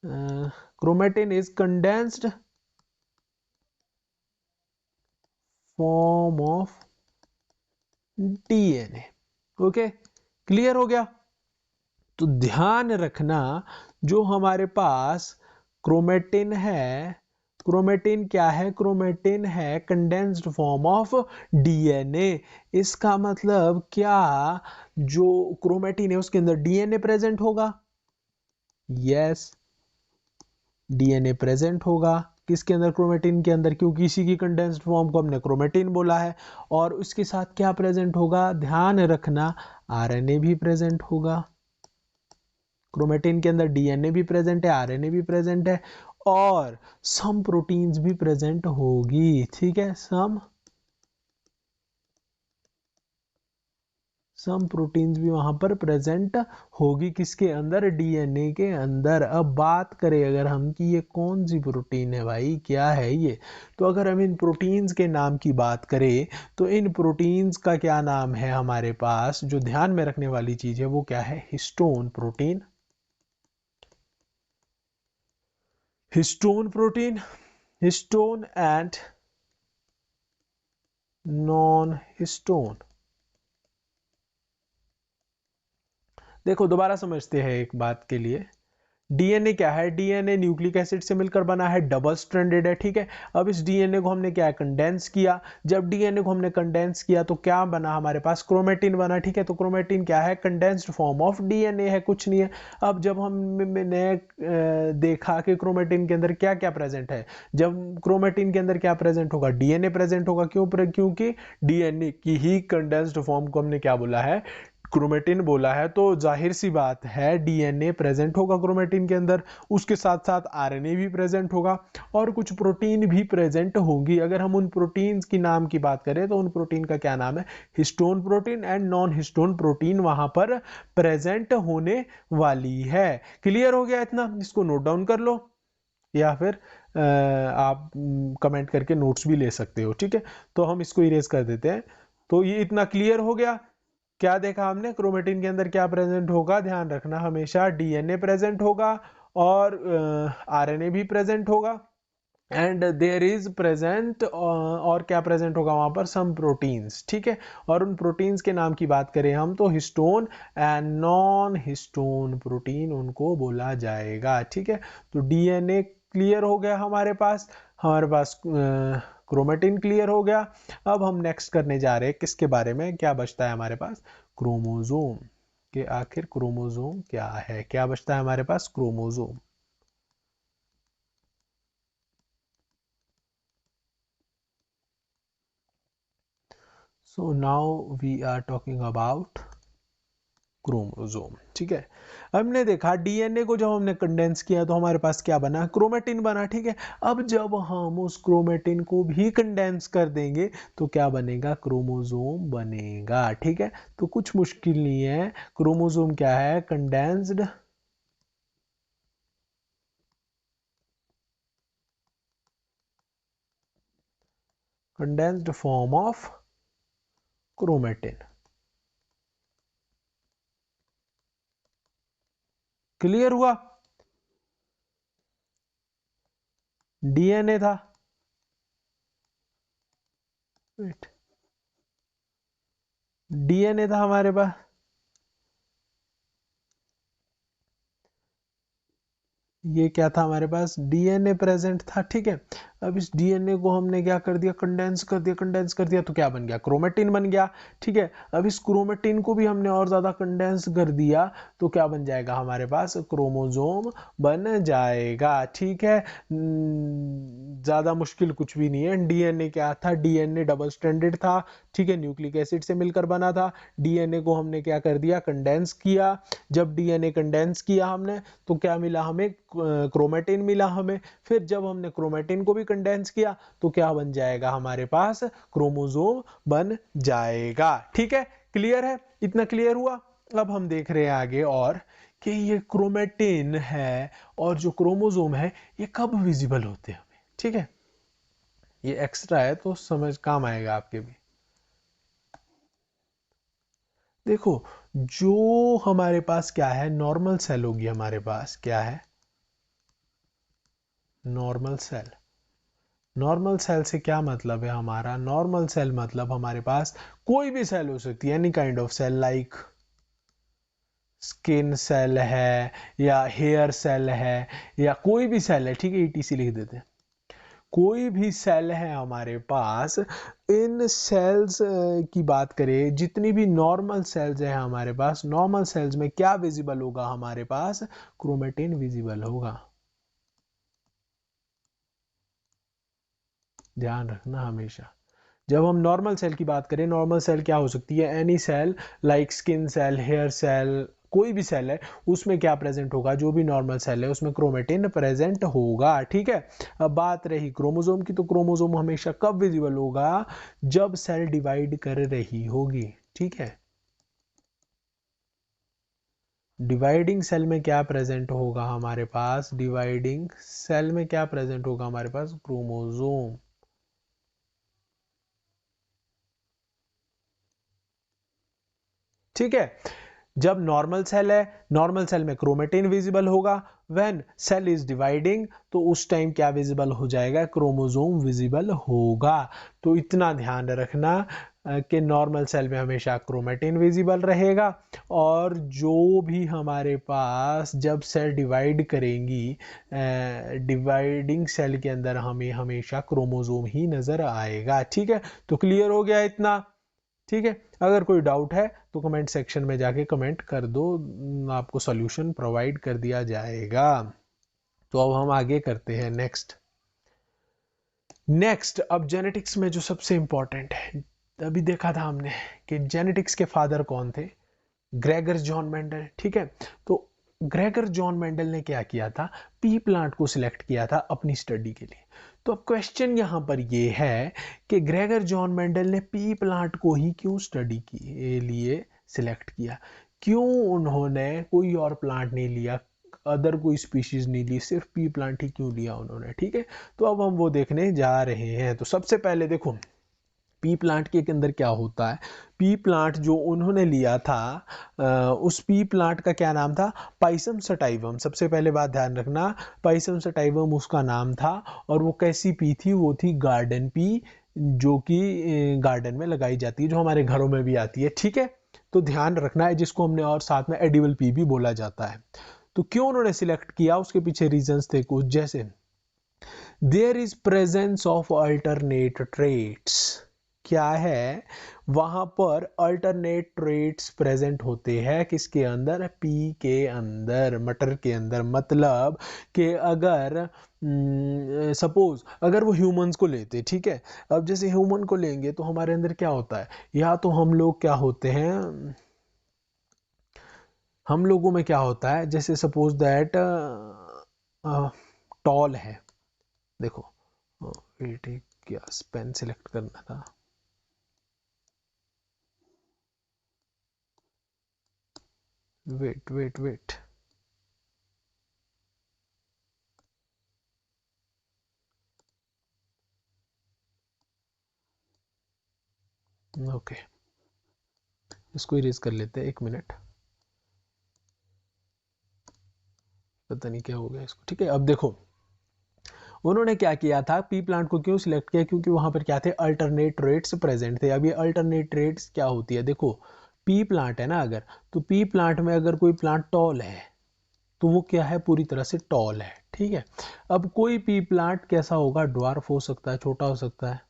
chromatin is condensed form of DNA. Okay, clear हो गया। तो ध्यान रखना, जो हमारे पास क्रोमेटिन है, क्रोमेटिन क्या है, क्रोमेटिन है कंडेंस्ड फॉर्म ऑफ डीएनए। इसका मतलब क्या, जो क्रोमेटिन है उसके अंदर डीएनए प्रेजेंट होगा, यस, डीएनए प्रेजेंट होगा किसके अंदर, क्रोमेटिन के अंदर, क्योंकि इसी की कंडेंस्ड फॉर्म को हमने क्रोमेटिन बोला है। और उसके साथ क्या प्रेजेंट होगा, ध्यान रखना, आरएनए भी प्रेजेंट होगा। क्रोमेटिन के अंदर डीएनए भी प्रेजेंट है, आरएनए भी प्रेजेंट है, और सम प्रोटीन्स भी प्रेजेंट होगी। ठीक है, सम प्रोटीन्स भी वहां पर प्रेजेंट होगी, किसके अंदर, डीएनए के अंदर। अब बात करें अगर हम कि ये कौन सी प्रोटीन है भाई, क्या है ये, तो अगर हम इन प्रोटीन्स के नाम की बात करें तो इन प्रोटीन्स का क्या नाम है हमारे पास, जो ध्यान में रखने वाली चीज है वो क्या है, histone protein. Histone protein, histone and non histone. देखो दोबारा समझते हैं एक बात के लिए, डीएनए क्या है, डीएनए न्यूक्लिक एसिड से मिलकर बना है, डबल स्ट्रैंडेड है, ठीक है। अब इस डीएनए को हमने क्या कंडेंस किया, जब डीएनए को हमने कंडेंस किया तो क्या बना हमारे पास, क्रोमेटिन बना, ठीक है। तो क्रोमेटिन क्या है, कंडेंस्ड फॉर्म ऑफ डीएनए है, कुछ नहीं है। अब जब हमने देखा कि क्रोमेटिन के अंदर क्या क्या प्रेजेंट है, जब क्रोमेटिन के अंदर क्या प्रेजेंट होगा, डीएनए प्रेजेंट होगा, क्योंकि डीएनए की ही कंडेंस्ड फॉर्म को हमने क्या बोला है, क्रोमेटिन बोला है। तो जाहिर सी बात है डीएनए प्रेजेंट होगा क्रोमेटिन के अंदर, उसके साथ साथ आरएनए भी प्रेजेंट होगा और कुछ प्रोटीन भी प्रेजेंट होंगी। अगर हम उन प्रोटीन्स की नाम की बात करें तो उन प्रोटीन का क्या नाम है, histone protein and non histone protein वहां पर प्रेजेंट होने वाली है। क्लियर हो गया इतना, इसको नोट डाउन कर लो या फिर आप कमेंट करके नोट्स भी ले सकते हो, ठीक है। तो हम इसको इरेज कर देते हैं। तो ये इतना क्लियर हो गया, क्या देखा हमने, क्रोमेटिन के अंदर क्या प्रेजेंट होगा, ध्यान रखना हमेशा डीएनए प्रेजेंट होगा और आरएनए भी प्रेजेंट होगा एंड देयर इज प्रेजेंट, और क्या प्रेजेंट होगा वहां पर, सम प्रोटीन्स, ठीक है। और उन प्रोटीन्स के नाम की बात करें हम तो histone and non histone protein उनको बोला जाएगा, ठीक है। तो डीएनए क्लियर हो गया हमारे पास क्रोमेटिन क्लियर हो गया। अब हम नेक्स्ट करने जा रहे हैं किसके बारे में, क्या बचता है हमारे पास, क्रोमोजोम। के आखिर क्रोमोजोम क्या है, क्या बचता है हमारे पास, chromosome. So now we are talking about chromosome, ठीक है। हमने देखा डीएनए को जब हमने कंडेंस किया तो हमारे पास क्या बना, क्रोमेटिन बना, ठीक है। अब जब हम उस क्रोमेटिन को भी कंडेंस कर देंगे तो क्या बनेगा, क्रोमोजोम बनेगा, ठीक है। तो कुछ मुश्किल नहीं है, क्रोमोजोम क्या है, condensed form of chromatin. Clear हुआ, डीएनए था, डीएनए था हमारे पास, ये क्या था हमारे पास, डीएनए प्रेजेंट था, ठीक है। अब इस डीएनए को हमने क्या कर दिया, कंडेंस कर दिया तो क्या बन गया, क्रोमेटिन बन गया, ठीक है। अब इस क्रोमेटिन को भी हमने और ज्यादा कंडेंस कर दिया तो क्या बन जाएगा हमारे पास, क्रोमोजोम बन जाएगा, ठीक है। ज्यादा मुश्किल कुछ भी नहीं है। डीएनए क्या था, डीएनए डबल स्ट्रैंडेड था, ठीक है, न्यूक्लिक एसिड से मिलकर बना था। डीएनए को हमने क्या कर दिया, कंडेंस किया। जब डीएनए कंडेंस किया हमने तो क्या मिला हमें, क्रोमेटिन मिला हमें। फिर जब हमने क्रोमेटिन को भी कंडेंस किया तो क्या बन जाएगा हमारे पास, क्रोमोजोम बन जाएगा, ठीक है। क्लियर है, इतना क्लियर हुआ। अब हम देख रहे हैं आगे और कि ये क्रोमेटिन है और जो क्रोमोजोम है ये कब विजिबल होते हैं हमें, ठीक है। ये एक्स्ट्रा है तो समझ काम आएगा आपके भी। देखो जो हमारे पास क्या है, नॉर्मल सेल होगी, हमारे पास क्या है, नॉर्मल सेल। नॉर्मल सेल से क्या मतलब है हमारा, नॉर्मल सेल मतलब हमारे पास कोई भी सेल हो सकती है, any kind of cell, like skin cell है या हेयर सेल है या कोई भी सेल है, ठीक है, ईटीसी लिख देते हैं। कोई भी सेल है हमारे पास, इन सेल्स की बात करें, जितनी भी नॉर्मल सेल्स है हमारे पास, नॉर्मल सेल्स में क्या विजिबल होगा हमारे पास, क्रोमेटिन विजिबल होगा। ध्यान रखना हमेशा, जब हम नॉर्मल सेल की बात करें, नॉर्मल सेल क्या हो सकती है, any cell, like skin cell, hair cell, कोई भी सेल है उसमें क्या प्रेजेंट होगा, जो भी नॉर्मल सेल है उसमें क्रोमेटिन प्रेजेंट होगा, ठीक है। अब बात रही क्रोमोसोम की, तो क्रोमोसोम हमेशा कब विजिबल होगा, जब सेल डिवाइड कर रही होगी, ठीक है। डिवाइडिंग सेल में क्या प्रेजेंट होगा हमारे पास, डिवाइडिंग सेल में क्या प्रेजेंट होगा हमारे पास, क्रोमोसोम। ठीक है, जब नॉर्मल सेल है, नॉर्मल सेल में क्रोमेटिन विजिबल होगा, व्हेन सेल इज डिवाइडिंग तो उस टाइम क्या विजिबल हो जाएगा, क्रोमोसोम विजिबल होगा। तो इतना ध्यान रखना कि नॉर्मल सेल में हमेशा क्रोमेटिन विजिबल रहेगा, और जो भी हमारे पास जब सेल डिवाइड करेंगी, डिवाइडिंग सेल के अंदर हमें हमेशा क्रोमोसोम ही नजर आएगा। ठीक है, तो क्लियर हो गया इतना। ठीक है, अगर कोई डाउट है तो कमेंट सेक्शन में जाके कमेंट कर दो, आपको सॉल्यूशन प्रोवाइड कर दिया जाएगा। तो अब हम आगे करते हैं नेक्स्ट। अब जेनेटिक्स में जो सबसे इंपॉर्टेंट है, अभी देखा था हमने कि जेनेटिक्स के फादर कौन थे, ग्रेगर जॉन मेंडल। ठीक है, तो ग्रेगर जॉन मेंडल ने क्या किया था, पी प्लांट को सिलेक्ट किया था अपनी स्टडी के लिए। तो अब क्वेश्चन यहां पर ये है कि ग्रेगर जॉन मेंडल ने पी प्लांट को ही क्यों स्टडी के लिए सिलेक्ट किया, क्यों उन्होंने कोई और प्लांट नहीं लिया, अदर कोई स्पीशीज नहीं ली, सिर्फ पी प्लांट ही क्यों लिया उन्होंने। ठीक है, तो अब हम वो देखने जा रहे हैं। तो सबसे पहले देखो पी प्लांट के अंदर क्या होता है। पी प्लांट जो उन्होंने लिया था, उस पी प्लांट का क्या नाम था, पाइसम सटाइवम। सबसे पहले बात ध्यान रखना, पाइसम सटाइवम उसका नाम था, और वो कैसी पी थी, वो थी गार्डन पी, जो कि गार्डन में लगाई जाती है, जो हमारे घरों में भी आती है। ठीक है, तो ध्यान रखना है, जिसको हमने और साथ में एडिबल पी भी बोला जाता है। तो क्यों उन्होंने सिलेक्ट किया, उसके पीछे रीजंस थे कुछ, जैसे there is presence of alternate traits. क्या है, वहां पर अल्टरनेट ट्रेट्स प्रेजेंट होते हैं, किसके अंदर, पी के अंदर, मटर के अंदर। मतलब कि अगर सपोज अगर वो ह्यूमंस को लेते, ठीक है, अब जैसे ह्यूमन को लेंगे तो हमारे अंदर क्या होता है, या तो हम लोग क्या होते हैं, हम लोगों में क्या होता है, जैसे सपोज दैट टॉल है, देखो वेट, क्या पेन सिलेक्ट करना था, वेट, ओके, इसको इरेज कर लेते हैं, 1 मिनट, पता नहीं क्या हो गया इसको। ठीक है, अब देखो उन्होंने क्या किया था, पी प्लांट को क्यों सिलेक्ट किया, क्योंकि वहां पर क्या थे, अल्टरनेट ट्रेट्स प्रेजेंट थे। अब ये अल्टरनेट ट्रेट्स क्या होती है, देखो पी प्लांट है ना, अगर तो पी प्लांट में अगर कोई प्लांट टॉल है तो वो क्या है, पूरी तरह से टॉल है। ठीक है, अब कोई पी प्लांट कैसा होगा, ड्वार्फ हो सकता है, छोटा हो सकता है।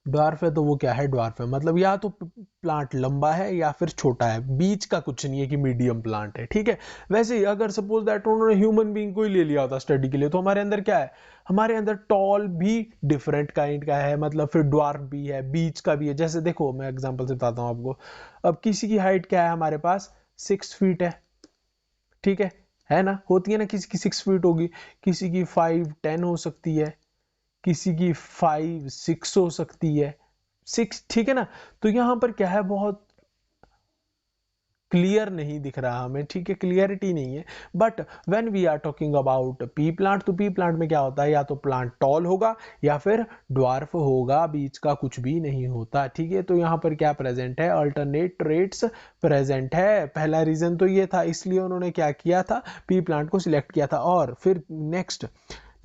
ड्वार्फ है तो वो क्या है, ड्वार्फ है, मतलब या तो प्लांट लंबा है या फिर छोटा है, बीच का कुछ नहीं है कि मीडियम प्लांट है। ठीक है, वैसे ही अगर सपोज दैट उन्होंने ह्यूमन बीइंग को ही ले लिया होता स्टडी के लिए, तो हमारे अंदर क्या है, हमारे अंदर टॉल भी डिफरेंट काइंड का है, मतलब फिर ड्वार्फ भी है, बीच का भी है। जैसे देखो मैं एग्जांपल से बताता हूँ आपको, अब किसी की हाइट क्या है हमारे पास, 6 फीट है। ठीक है ना, होती है ना, किसी की 6 फीट होगी, किसी की 5'10" हो सकती है, किसी की 5'6" हो सकती है, 6। ठीक है ना, तो यहां पर क्या है, बहुत क्लियर नहीं दिख रहा हमें। ठीक है, क्लियरिटी नहीं है। But when we are talking about pea plant, तो पी प्लांट में क्या होता है, या तो प्लांट टॉल होगा या फिर ड्वार्फ होगा, बीच का कुछ भी नहीं होता। ठीक है, तो यहां पर क्या प्रेजेंट है, अल्टरनेट ट्रेट्स प्रेजेंट है। पहला रीजन तो ये था, इसलिए उन्होंने क्या किया था, पी प्लांट को सिलेक्ट किया था। और फिर next,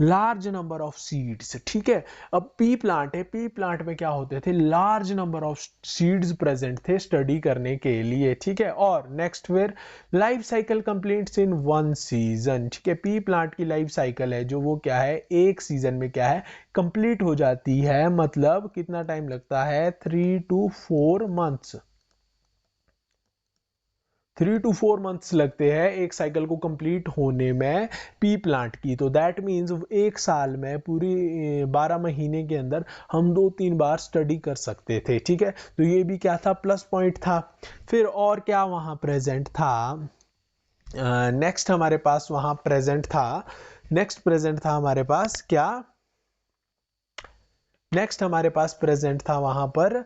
large number of seeds. ठीक है, अब पी प्लांट है, पी प्लांट में क्या होते थे, large number of seeds present थे स्टडी करने के लिए। ठीक है, और नेक्स्ट फिर लाइफ साइकिल कंप्लीट्स इन 1 सीजन। ठीक है, पी प्लांट की लाइफ साइकिल है जो वो क्या है, एक सीजन में क्या है, कंप्लीट हो जाती है। मतलब कितना टाइम लगता है, 3 to 4 मंथ्स, 3 to 4 मंथ्स लगते हैं एक साइकिल को कंप्लीट होने में पी प्लांट की। तो दैट मीन्स एक साल में पूरी 12 महीने के अंदर हम 2-3 बार स्टडी कर सकते थे। ठीक है, तो ये भी क्या था, प्लस पॉइंट था। फिर और क्या वहां प्रेजेंट था, नेक्स्ट हमारे पास वहां प्रेजेंट था, नेक्स्ट प्रेजेंट था हमारे पास क्या, नेक्स्ट हमारे पास प्रेजेंट था वहां पर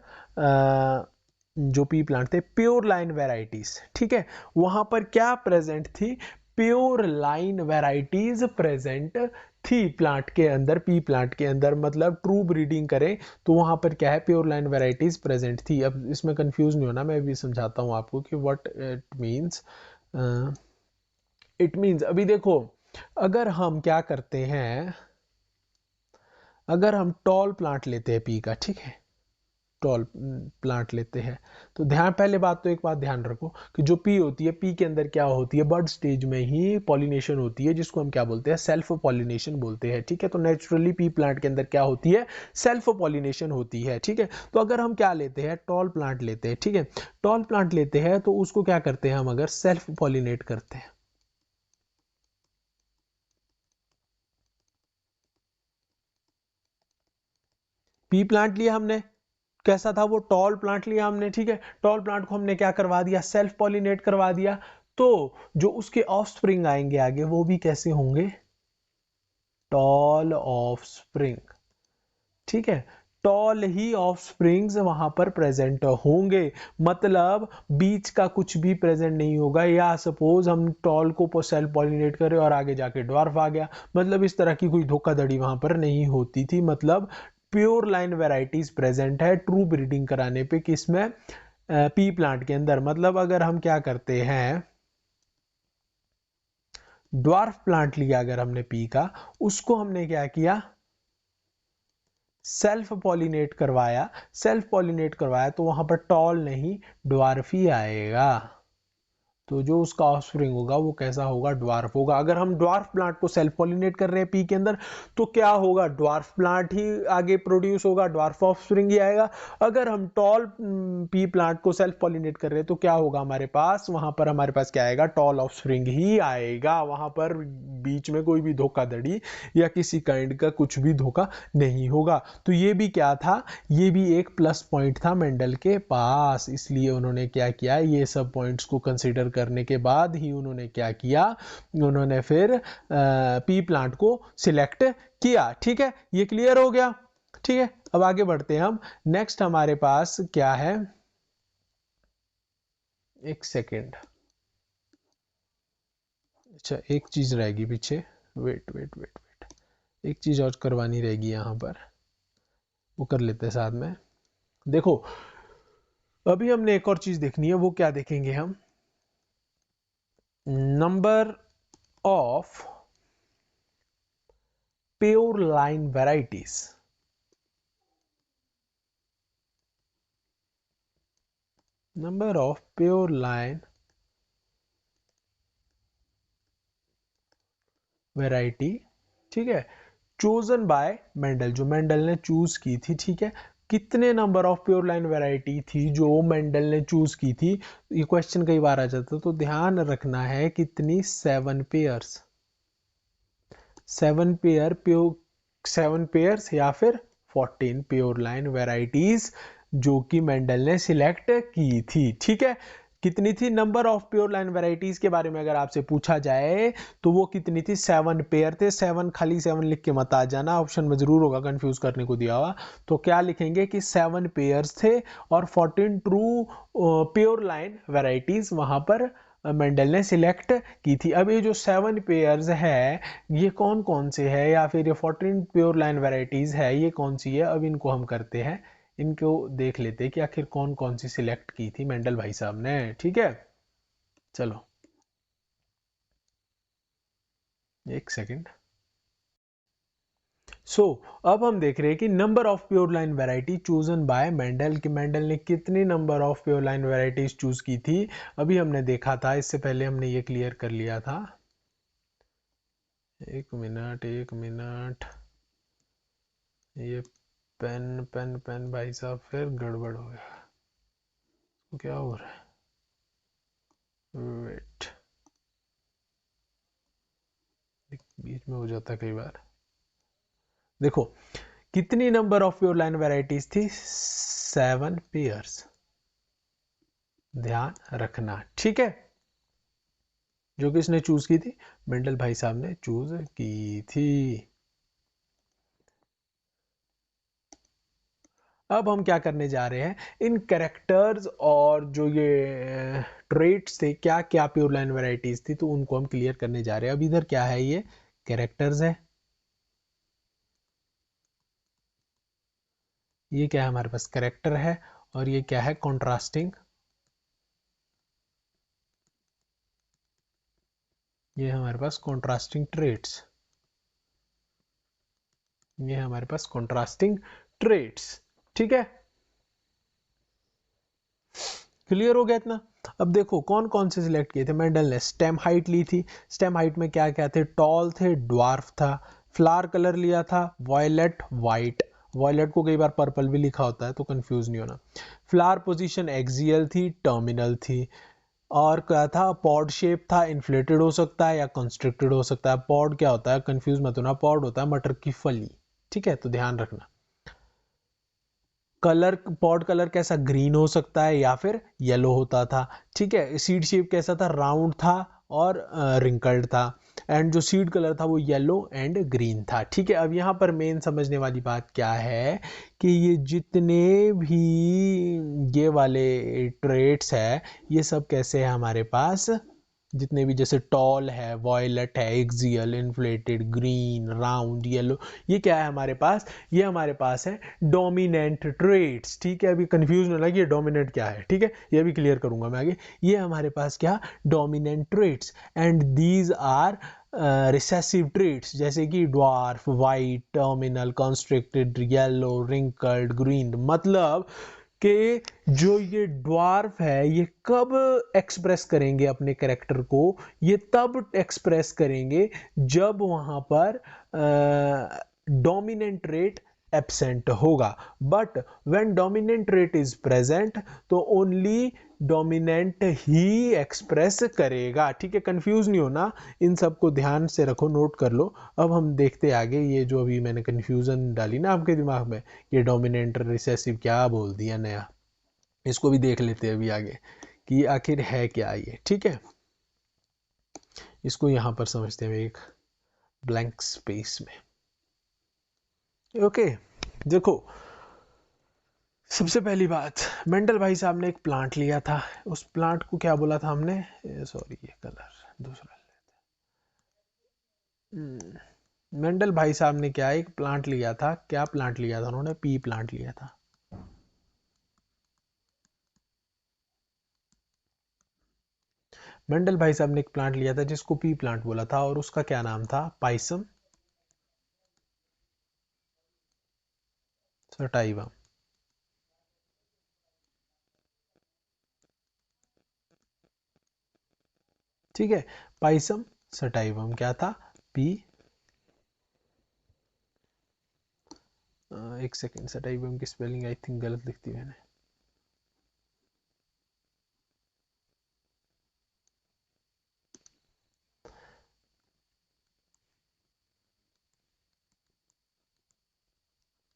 जो पी प्लांट थे, प्योर लाइन वेराइटीज, ठीक है, वहां पर क्या प्रेजेंट थी, प्योर लाइन वेराइटीज प्रेजेंट थी प्लांट के अंदर, पी प्लांट के अंदर, मतलब ट्रू ब्रीडिंग करें तो वहां पर क्या है, प्योर लाइन वेराइटीज प्रेजेंट थी। अब इसमें कंफ्यूज नहीं होना, मैं भी समझाता हूं आपको कि what it means. It means अभी देखो, अगर हम क्या करते हैं, अगर हम टॉल प्लांट लेते हैं पी का, ठीक है, टॉल प्लांट लेते हैं, तो ध्यान, पहले बात तो एक बात ध्यान रखो कि जो पी होती है, पी के अंदर क्या होती है, बर्ड स्टेज में ही पॉलिनेशन होती है, जिसको हम क्या बोलते हैं, सेल्फ पॉलिनेशन बोलते हैं, ठीक है। तो नेचुरली पी प्लांट के अंदर क्या होती है, सेल्फ पॉलिनेशन होती है, ठीक है। तो अगर हम क्या लेते हैं, टॉल प्लांट लेते हैं, ठीक है, टॉल प्लांट लेते हैं तो उसको क्या करते हैं हम, अगर सेल्फ पॉलिनेट करते हैं, पी प्लांट लिया हमने, कैसा था वो, टॉल प्लांट लिया हमने, ठीक है, टॉल प्लांट को हमने क्या करवा दिया, सेल्फ पॉलिनेट करवा दिया, तो जो उसके ऑफस्प्रिंग आएंगे आगे वो भी कैसे होंगे, टॉल ऑफस्प्रिंग, ठीक है, टॉल ही ऑफस्प्रिंग्स वहां पर प्रेजेंट होंगे, मतलब बीच का कुछ भी प्रेजेंट नहीं होगा, या सपोज हम टॉल को सेल्फ पॉलिनेट करें और आगे जाके ड्वार्फ आ गया, मतलब इस तरह की कोई धोखाधड़ी वहां पर नहीं होती थी, मतलब प्योर लाइन वेराइटीज प्रेजेंट है ट्रू ब्रीडिंग कराने पे, किसमें, पी प्लांट के अंदर। मतलब अगर हम क्या करते हैं, ड्वार्फ प्लांट लिया अगर हमने पी का, उसको हमने क्या किया, सेल्फ पॉलिनेट करवाया, सेल्फ पॉलिनेट करवाया तो वहां पर टॉल नहीं, ड्वार्फ ही आएगा, तो जो उसका ऑफस्प्रिंग होगा वो कैसा होगा, ड्वार्फ होगा। अगर हम ड्वार्फ प्लांट को सेल्फ पॉलिनेट कर रहे हैं पी के अंदर, तो क्या होगा, ड्वार्फ प्लांट ही आगे प्रोड्यूस होगा, ड्वार्फ ऑफस्प्रिंग ही आएगा। अगर हम टॉल पी प्लांट को सेल्फ पॉलिनेट कर रहे हैं तो क्या होगा हमारे पास, वहां पर हमारे पास क्या आएगा, टॉल ऑफस्प्रिंग ही आएगा, वहां पर बीच में कोई भी धोखाधड़ी या किसी काइंड का कुछ भी धोखा नहीं होगा। तो ये भी क्या था, ये भी एक प्लस पॉइंट था मेंडल के पास, इसलिए उन्होंने क्या किया, ये सब पॉइंट्स को कंसीडर करने के बाद ही उन्होंने क्या किया, उन्होंने फिर पी प्लांट को सिलेक्ट किया, ठीक है, ये क्लियर हो गया, ठीक है। अब आगे बढ़ते हैं हम, नेक्स्ट हमारे पास क्या है, एक सेकेंड, अच्छा एक चीज रहेगी पीछे, वेट वेट वेट वेट, एक चीज और करवानी रहेगी यहां पर, वो कर लेते हैं साथ में। देखो अभी हमने एक और चीज देखनी है, वो क्या देखेंगे हम, number of pure line varieties, number of pure line variety, ठीक है, चोजन बाय मेंडल, जो मेंडल ने चूज की थी, ठीक है, कितने number of pure line variety थी जो मेंडल ने चूज की थी, ये क्वेश्चन कई बार आ जाता, तो ध्यान रखना है कितनी, 7 पेयर्स, 7 पेयर प्योर, 7 पेयर्स या फिर 14 प्योर लाइन वेराइटीज जो कि मेंडल ने सिलेक्ट की थी, ठीक है। कितनी थी, number of pure line varieties के बारे में अगर आपसे पूछा जाए तो वो कितनी थी, 7 पेयर थे, 7 खाली 7 लिख के मत आ जाना, ऑप्शन में जरूर होगा कंफ्यूज करने को दिया हुआ, तो क्या लिखेंगे कि 7 पेयर्स थे और 14 ट्रू प्योर लाइन वेराइटीज वहां पर मेंडल ने सिलेक्ट की थी। अब ये जो 7 पेयर्स है ये कौन कौन से है, या फिर ये 14 प्योर लाइन वेराइटीज है ये कौन सी है, अब इनको हम करते हैं, इनको देख लेते हैं कि आखिर कौन कौन सी सिलेक्ट की थी मेंडल भाई साहब ने, ठीक है। चलो एक सेकंड। सो अब हम देख रहे हैं कि number of pure line variety chosen bye Mendel, कि मेंडल ने कितनी number of pure line varieties choose की थी, अभी हमने देखा था, इससे पहले हमने ये क्लियर कर लिया था, एक मिनट एक मिनट, ये पेन पेन पेन भाई साहब फिर गड़बड़ हो गया, क्या हो रहा है, वेट, बीच में हो जाता है कई बार। देखो कितनी number of pure line varieties थी, 7 पेयर्स, ध्यान रखना, ठीक है, जो किसने चूज की थी, मेंडल भाई साहब ने चूज की थी। अब हम क्या करने जा रहे हैं, इन कैरेक्टर्स और जो ये ट्रेट्स थे, क्या क्या प्योर लाइन वैरायटीज थी, तो उनको हम क्लियर करने जा रहे हैं। अब इधर क्या है, ये कैरेक्टर्स है, ये क्या है हमारे पास कैरेक्टर है, और ये क्या है कॉन्ट्रास्टिंग, ये हमारे पास कॉन्ट्रास्टिंग ट्रेट्स, ये हमारे पास कॉन्ट्रास्टिंग ट्रेट्स। ठीक है, क्लियर हो गया इतना। अब देखो कौन कौन से सिलेक्ट किए थे, मेंडल ने स्टेम हाइट ली थी, स्टेम हाइट में क्या क्या थे, टॉल थे, ड्वार्फ था, फ्लावर कलर लिया था वॉयलेट वाइट, वॉयलेट को कई बार पर्पल भी लिखा होता है तो कंफ्यूज नहीं होना, फ्लावर पोजीशन एक्सियल थी, टर्मिनल थी, और क्या था, पॉड शेप था, इन्फ्लेटेड हो सकता है या कंस्ट्रिक्टेड हो सकता है। पॉड क्या होता है, कंफ्यूज मत होना, पॉड होता है मटर की फली, ठीक है, तो ध्यान रखना। कलर, पॉड कलर कैसा, ग्रीन हो सकता है या फिर येलो होता था, ठीक है। सीड शेप कैसा था, राउंड था और रिंकल्ड था, एंड जो सीड कलर था वो येलो एंड ग्रीन था, ठीक है। अब यहाँ पर मेन समझने वाली बात क्या है कि ये जितने भी ये वाले ट्रेट्स है, ये सब कैसे है हमारे पास, जितने भी जैसे टॉल है, वॉयलेट है, axial, inflated, green, round, yellow, ये क्या है हमारे पास, ये हमारे पास है डोमिनेंट ट्रेट्स, ठीक है। अभी कंफ्यूज ना लगे ये डोमिनेंट क्या है, ठीक है, ये भी क्लियर करूंगा मैं आगे। ये हमारे पास क्या, dominant traits, and these are recessive traits, जैसे कि dwarf, white, terminal, constricted, yellow, wrinkled, green. मतलब कि जो ये ड्वार्फ है ये कब एक्सप्रेस करेंगे अपने कैरेक्टर को, ये तब एक्सप्रेस करेंगे जब वहां पर डोमिनेंट ट्रेट एब्सेंट होगा, but when dominant trait is present तो ओनली डोमिनेंट ही एक्सप्रेस करेगा, ठीक है। कंफ्यूज नहीं होना, इन सब को ध्यान से रखो, नोट कर लो। अब हम देखते आगे, ये जो अभी मैंने कंफ्यूजन डाली ना आपके दिमाग में, ये डोमिनेंट रिसेसिव क्या बोल दिया नया, इसको भी देख लेते हैं अभी आगे कि आखिर है क्या ये, ठीक है। इसको यहां पर समझते हैं एक ब्लैंक स्पेस में। ओके, देखो सबसे पहली बात, मेंडल भाई साहब ने एक प्लांट लिया था, उस प्लांट को क्या बोला था हमने, सॉरी ये कलर दूसरा, मेंडल भाई साहब ने क्या एक प्लांट लिया था, क्या प्लांट लिया था उन्होंने, पी प्लांट लिया था। मेंडल भाई साहब ने एक प्लांट लिया था जिसको पी प्लांट बोला था, और उसका क्या नाम था, पाइसम सटाइवा, ठीक है। पाइसम सटाइवम क्या था, पी, एक सेकेंड, सटाइवम की स्पेलिंग आई थिंक गलत लिखती मैंने,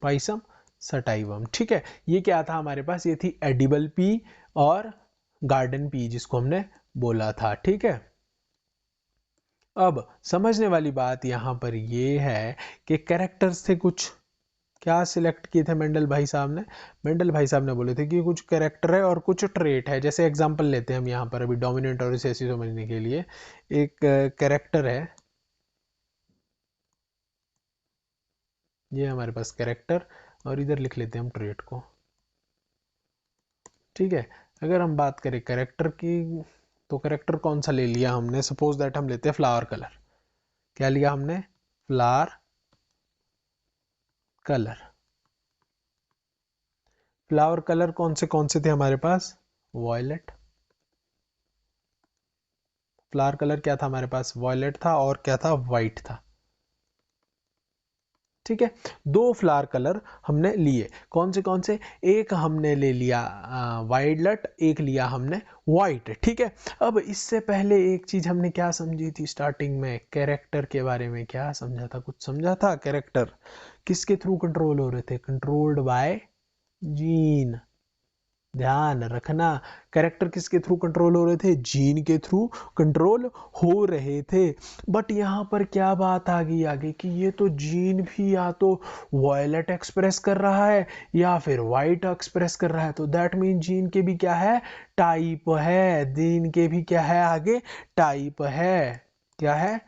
पाइसम सटाइवम, ठीक है। ये क्या था हमारे पास, ये थी एडिबल पी और गार्डन पी जिसको हमने बोला था, ठीक है। अब समझने वाली बात यहां पर ये है कि कैरेक्टर्स थे कुछ, क्या सिलेक्ट किए थे मेंडल भाई साहब ने, मेंडल भाई साहब ने बोले थे कि कुछ कैरेक्टर है और कुछ ट्रेट है। जैसे एग्जांपल लेते हैं हम यहाँ पर अभी डोमिनेंट और रिसेसिव समझने के लिए, एक कैरेक्टर है, ये हमारे पास कैरेक्टर, और इधर लिख लेते हैं हम ट्रेट को, ठीक है। अगर हम बात करें कैरेक्टर की, तो कैरेक्टर कौन सा ले लिया हमने, सपोज दैट हम लेते हैं फ्लावर कलर, क्या लिया हमने, फ्लावर कलर, फ्लावर कलर कौन से थे हमारे पास, वॉयलेट, फ्लावर कलर क्या था हमारे पास, वॉयलेट था, और क्या था, वाइट था, ठीक है। दो फ्लावर कलर हमने लिए, कौन से, एक हमने ले लिया वायलेट, एक लिया हमने वाइट, ठीक है। अब इससे पहले एक चीज हमने क्या समझी थी स्टार्टिंग में, कैरेक्टर के बारे में क्या समझा था, कुछ समझा था, कैरेक्टर किसके थ्रू कंट्रोल हो रहे थे, कंट्रोल्ड बाय जीन, ध्यान रखना, कैरेक्टर किसके थ्रू कंट्रोल हो रहे थे? जीन के थ्रू कंट्रोल हो रहे थे। बट यहाँ पर क्या बात आ गई आगे कि ये तो जीन भी या तो वॉयलेट एक्सप्रेस कर रहा है या फिर वाइट एक्सप्रेस कर रहा है, तो दैट मीन जीन के भी क्या है? टाइप है। जीन के भी क्या है आगे? टाइप है। क्या है?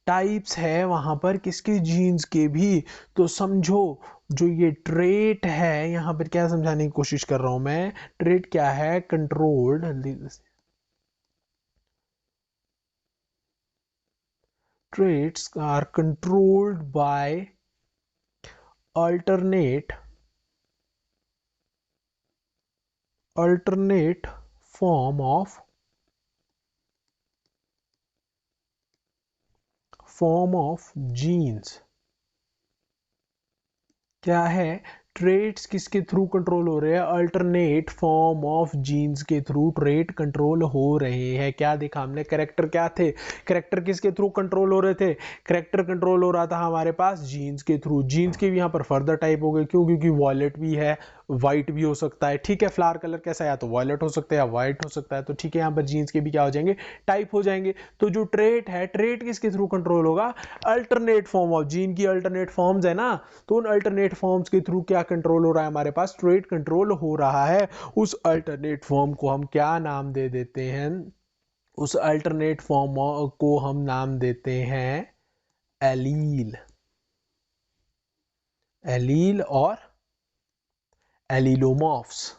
टाइप्स है वहां पर किसके? जीन्स के भी। तो समझो, जो ये ट्रेट है, यहां पर क्या समझाने की कोशिश कर रहा हूं मैं, ट्रेट क्या है? Controlled, traits are controlled by alternate alternate form of genes। क्या है? ट्रेट्स किसके थ्रू कंट्रोल हो रहे हैं? अल्टरनेट फॉर्म ऑफ जीन्स के थ्रू ट्रेट कंट्रोल हो रहे हैं। क्या देखा हमने? कैरेक्टर क्या थे? कैरेक्टर किसके थ्रू कंट्रोल हो रहे थे? कैरेक्टर कंट्रोल हो रहा था हमारे पास जीन्स के थ्रू। जीन्स के भी यहाँ पर फर्दर टाइप हो गए, क्यों? क्योंकि वॉयलेट भी है, व्हाइट भी हो सकता है, ठीक है। फ्लावर कलर कैसा है? या तो वॉयलेट हो सकता है या व्हाइट हो सकता है, तो ठीक है, यहाँ पर जीन्स के भी क्या हो जाएंगे? टाइप हो जाएंगे। तो जो ट्रेट है, ट्रेट किसके थ्रू कंट्रोल होगा? अल्टरनेट फॉर्म ऑफ जीन की अल्टरनेट फॉर्म्स है ना, तो उन अल्टरनेट फॉर्म्स के थ्रू क्या कंट्रोल हो रहा है हमारे पास? ट्रेट कंट्रोल हो रहा है। उस अल्टरनेट फॉर्म को हम क्या नाम दे देते हैं? उस अल्टरनेट फॉर्म को हम नाम देते हैं एलील। एलील और एलिलोमॉर्फ्स।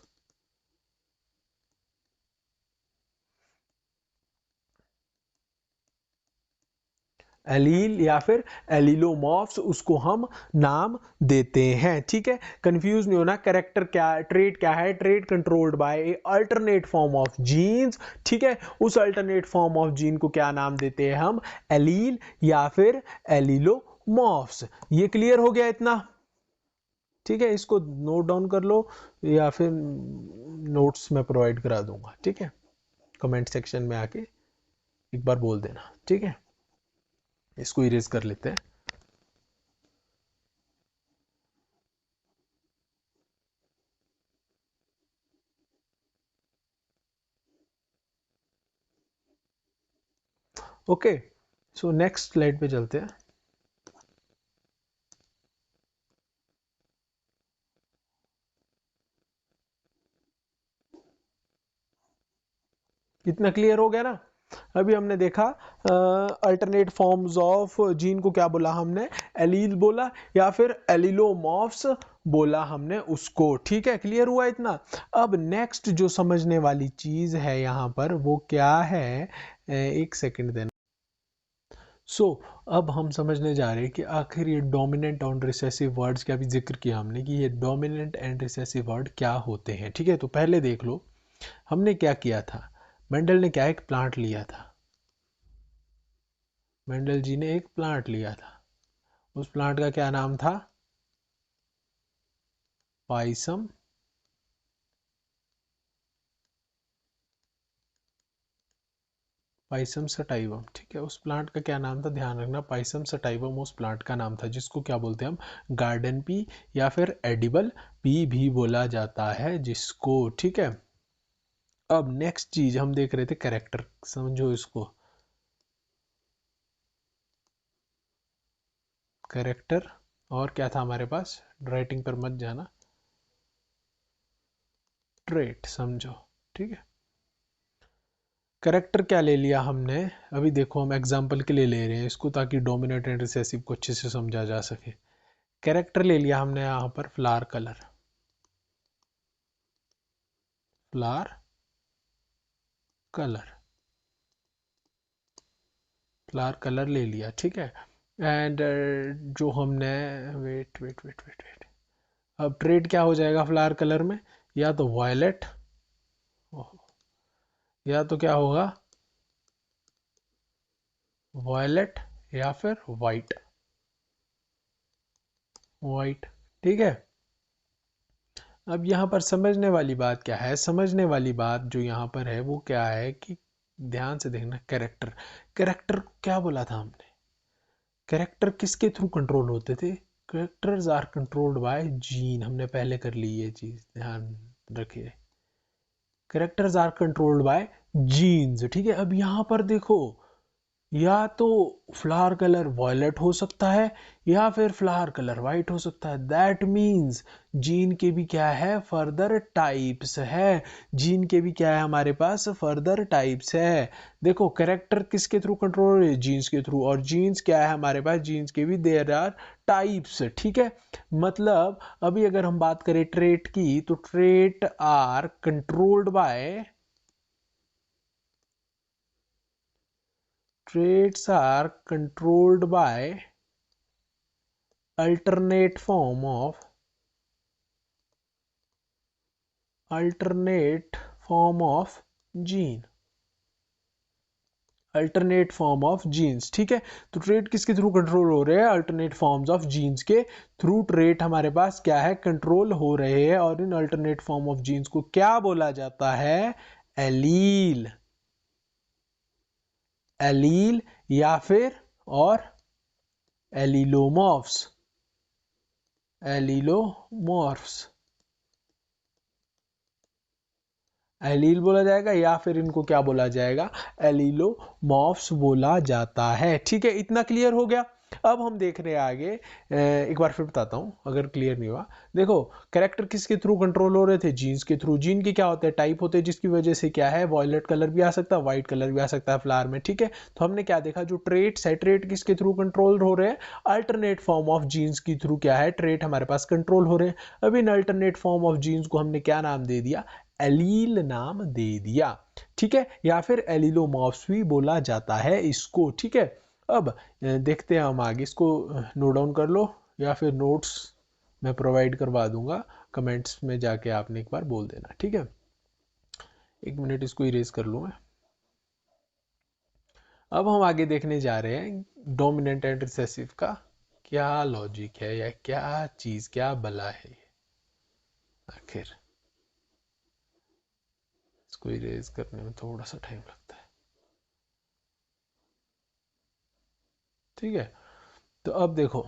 एलील या फिर एलिलोमॉर्फ्स, उसको हम नाम देते हैं, ठीक है। कंफ्यूज नहीं होना। कैरेक्टर क्या है? ट्रेट क्या है? Trait controlled by a alternate form of genes, ठीक है। उस अल्टरनेट फॉर्म ऑफ जीन को क्या नाम देते हैं हम? एलील या फिर एलिलोमॉर्फ्स। ये क्लियर हो गया इतना? ठीक है, इसको नोट डाउन कर लो या फिर नोट्स में प्रोवाइड करा दूंगा, ठीक है। कमेंट सेक्शन में आके एक बार बोल देना, ठीक है। इसको इरेज कर लेते हैं। ओके, सो नेक्स्ट स्लाइड पे चलते हैं। इतना क्लियर हो गया ना? अभी हमने देखा अल्टरनेट फॉर्म्स ऑफ जीन को क्या बोला हमने? एलील बोला या फिर एलिलोमॉर्फ्स बोला हमने उसको, ठीक है। क्लियर हुआ इतना? अब नेक्स्ट जो समझने वाली चीज है यहां पर वो क्या है? एक सेकंड देना। अब हम समझने जा रहे हैं कि आखिर ये डोमिनेंट और रिसेसिव वर्ड्स का भी जिक्र किया हमने कि ये डोमिनेंट एंड रिसेसिव वर्ड क्या होते हैं, ठीक है। तो पहले देख लो हमने क्या किया था। मेंडल ने क्या एक प्लांट लिया था। मेंडल जी ने एक प्लांट लिया था। उस प्लांट का क्या नाम था? पाइसम पाइसम सटाइवम, ठीक है। उस प्लांट का क्या नाम था? ध्यान रखना, पाइसम सटाइवम उस प्लांट का नाम था, जिसको क्या बोलते हैं हम? गार्डन पी या फिर एडिबल पी भी बोला जाता है जिसको, ठीक है। अब नेक्स्ट चीज हम देख रहे थे कैरेक्टर, समझो इसको। कैरेक्टर और क्या था हमारे पास? राइटिंग पर मत जाना। ट्रेट समझो, ठीक है। करेक्टर क्या ले लिया हमने? अभी देखो हम एग्जाम्पल के लिए ले रहे हैं इसको, ताकि डोमिनेंट एंड रिसेसिव को अच्छे से समझा जा सके। कैरेक्टर ले लिया हमने यहाँ पर flower colour. Flower colour, flower colour ले लिया, ठीक है। एंड जो हमने, wait wait wait wait wait, अब ट्रेड क्या हो जाएगा फ्लावर कलर में? या तो वायलेट, या तो क्या होगा? वायलेट या फिर वाइट। वाइट, ठीक है। अब यहाँ पर समझने वाली बात क्या है? समझने वाली बात जो यहाँ पर है वो क्या है कि ध्यान से देखना। कैरेक्टर, कैरेक्टर क्या बोला था हमने? कैरेक्टर किसके थ्रू कंट्रोल होते थे? Characters are controlled by gene. हमने पहले कर ली ये चीज, ध्यान रखिए। Characters are controlled by genes, ठीक है। अब यहां पर देखो, या तो फ्लावर कलर वॉयलेट हो सकता है या फिर फ्लावर कलर वाइट हो सकता है। दैट मीन्स जीन के भी क्या है, फर्दर टाइप्स है। जीन के भी क्या है हमारे पास, फर्दर टाइप्स है। देखो कैरेक्टर किसके थ्रू कंट्रोल हो रही है, जीन्स के थ्रू, और जीन्स क्या है हमारे पास, जीन्स के भी देयर आर टाइप्स, ठीक है। मतलब अभी अगर हम बात करें ट्रेट की, तो trait are controlled by, traits are controlled by alternate form of gene, alternate form of genes, ठीक है। तो ट्रेट किसके थ्रू कंट्रोल हो रहे हैं, अल्टरनेट फॉर्म्स ऑफ जीन्स के थ्रू ट्रेट हमारे पास क्या है, कंट्रोल हो रहे हैं। और इन अल्टरनेट फॉर्म ऑफ जीन्स को क्या बोला जाता है, एलील, एलील या फिर और एलिलोमॉर्फ्स, एलिलोमॉर्फ्स, एलील बोला जाएगा या फिर इनको क्या बोला जाएगा, एलिलोमॉर्फ्स बोला जाता है, ठीक है। इतना क्लियर हो गया। अब हम देख रहे हैं आगे, एक बार फिर बताता हूं अगर क्लियर नहीं हुआ। देखो कैरेक्टर किसके थ्रू कंट्रोल हो रहे थे, जीन्स के थ्रू। जीन के क्या होते हैं, टाइप होते हैं, जिसकी वजह से क्या है, वॉयलेट कलर भी आ सकता है, व्हाइट कलर भी आ सकता है फ्लावर में, ठीक है। तो हमने क्या देखा, जो ट्रेट्स है, ट्रेट किसके थ्रू कंट्रोल हो रहे हैं, अल्टरनेट फॉर्म ऑफ जीन्स के थ्रू क्या है, ट्रेट हमारे पास कंट्रोल हो रहे हैं। अब इन अल्टरनेट फॉर्म ऑफ जीन्स को हमने क्या नाम दे दिया, एलील नाम दे दिया, ठीक है। या फिर एलिलोमॉर्फ्स भी बोला जाता है इसको, ठीक है। अब देखते हैं हम आगे, इसको नोट डाउन कर लो या फिर नोट्स मैं प्रोवाइड करवा दूंगा, कमेंट्स में जाके आपने एक बार बोल देना, ठीक है। एक मिनट इसको इरेज कर लूँ मैं। अब हम आगे देखने जा रहे हैं डोमिनेंट एंड रिसेसिव का क्या लॉजिक है, या क्या चीज, क्या बला है आखिर। इसको इरेज करने में थोड़ा सा टाइम लगता है, ठीक है। तो अब देखो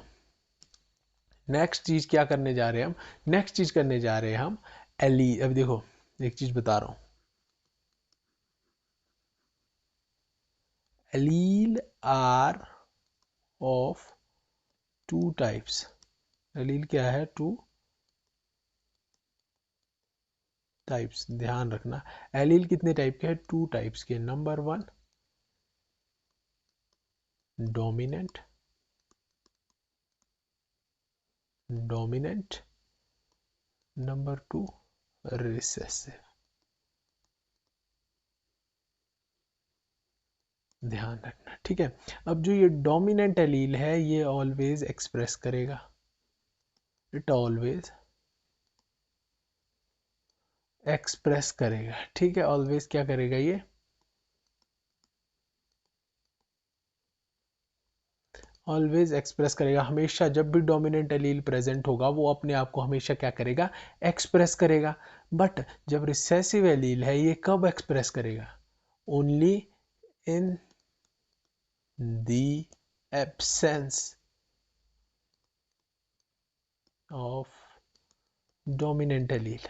नेक्स्ट चीज क्या करने जा रहे हैं हम, नेक्स्ट चीज करने जा रहे हैं हम एली। अब देखो एक चीज बता रहा हूं, allele are of two types. Allele क्या है, टू टाइप्स, ध्यान रखना। एलील कितने टाइप के हैं, टू टाइप्स के। Number one dominant, dominant, number two recessive. ध्यान रखना, ठीक है। अब जो ये डोमिनेंट एलील है ये ऑलवेज एक्सप्रेस करेगा, इट ऑलवेज एक्सप्रेस करेगा, ठीक है। ऑलवेज क्या करेगा, ये ऑलवेज एक्सप्रेस करेगा। हमेशा जब भी डोमिनेंट एलील प्रेजेंट होगा वो अपने आप को हमेशा क्या करेगा, एक्सप्रेस करेगा। बट जब रिसेसिव एलील है ये कब एक्सप्रेस करेगा, only in the absence of dominant allele,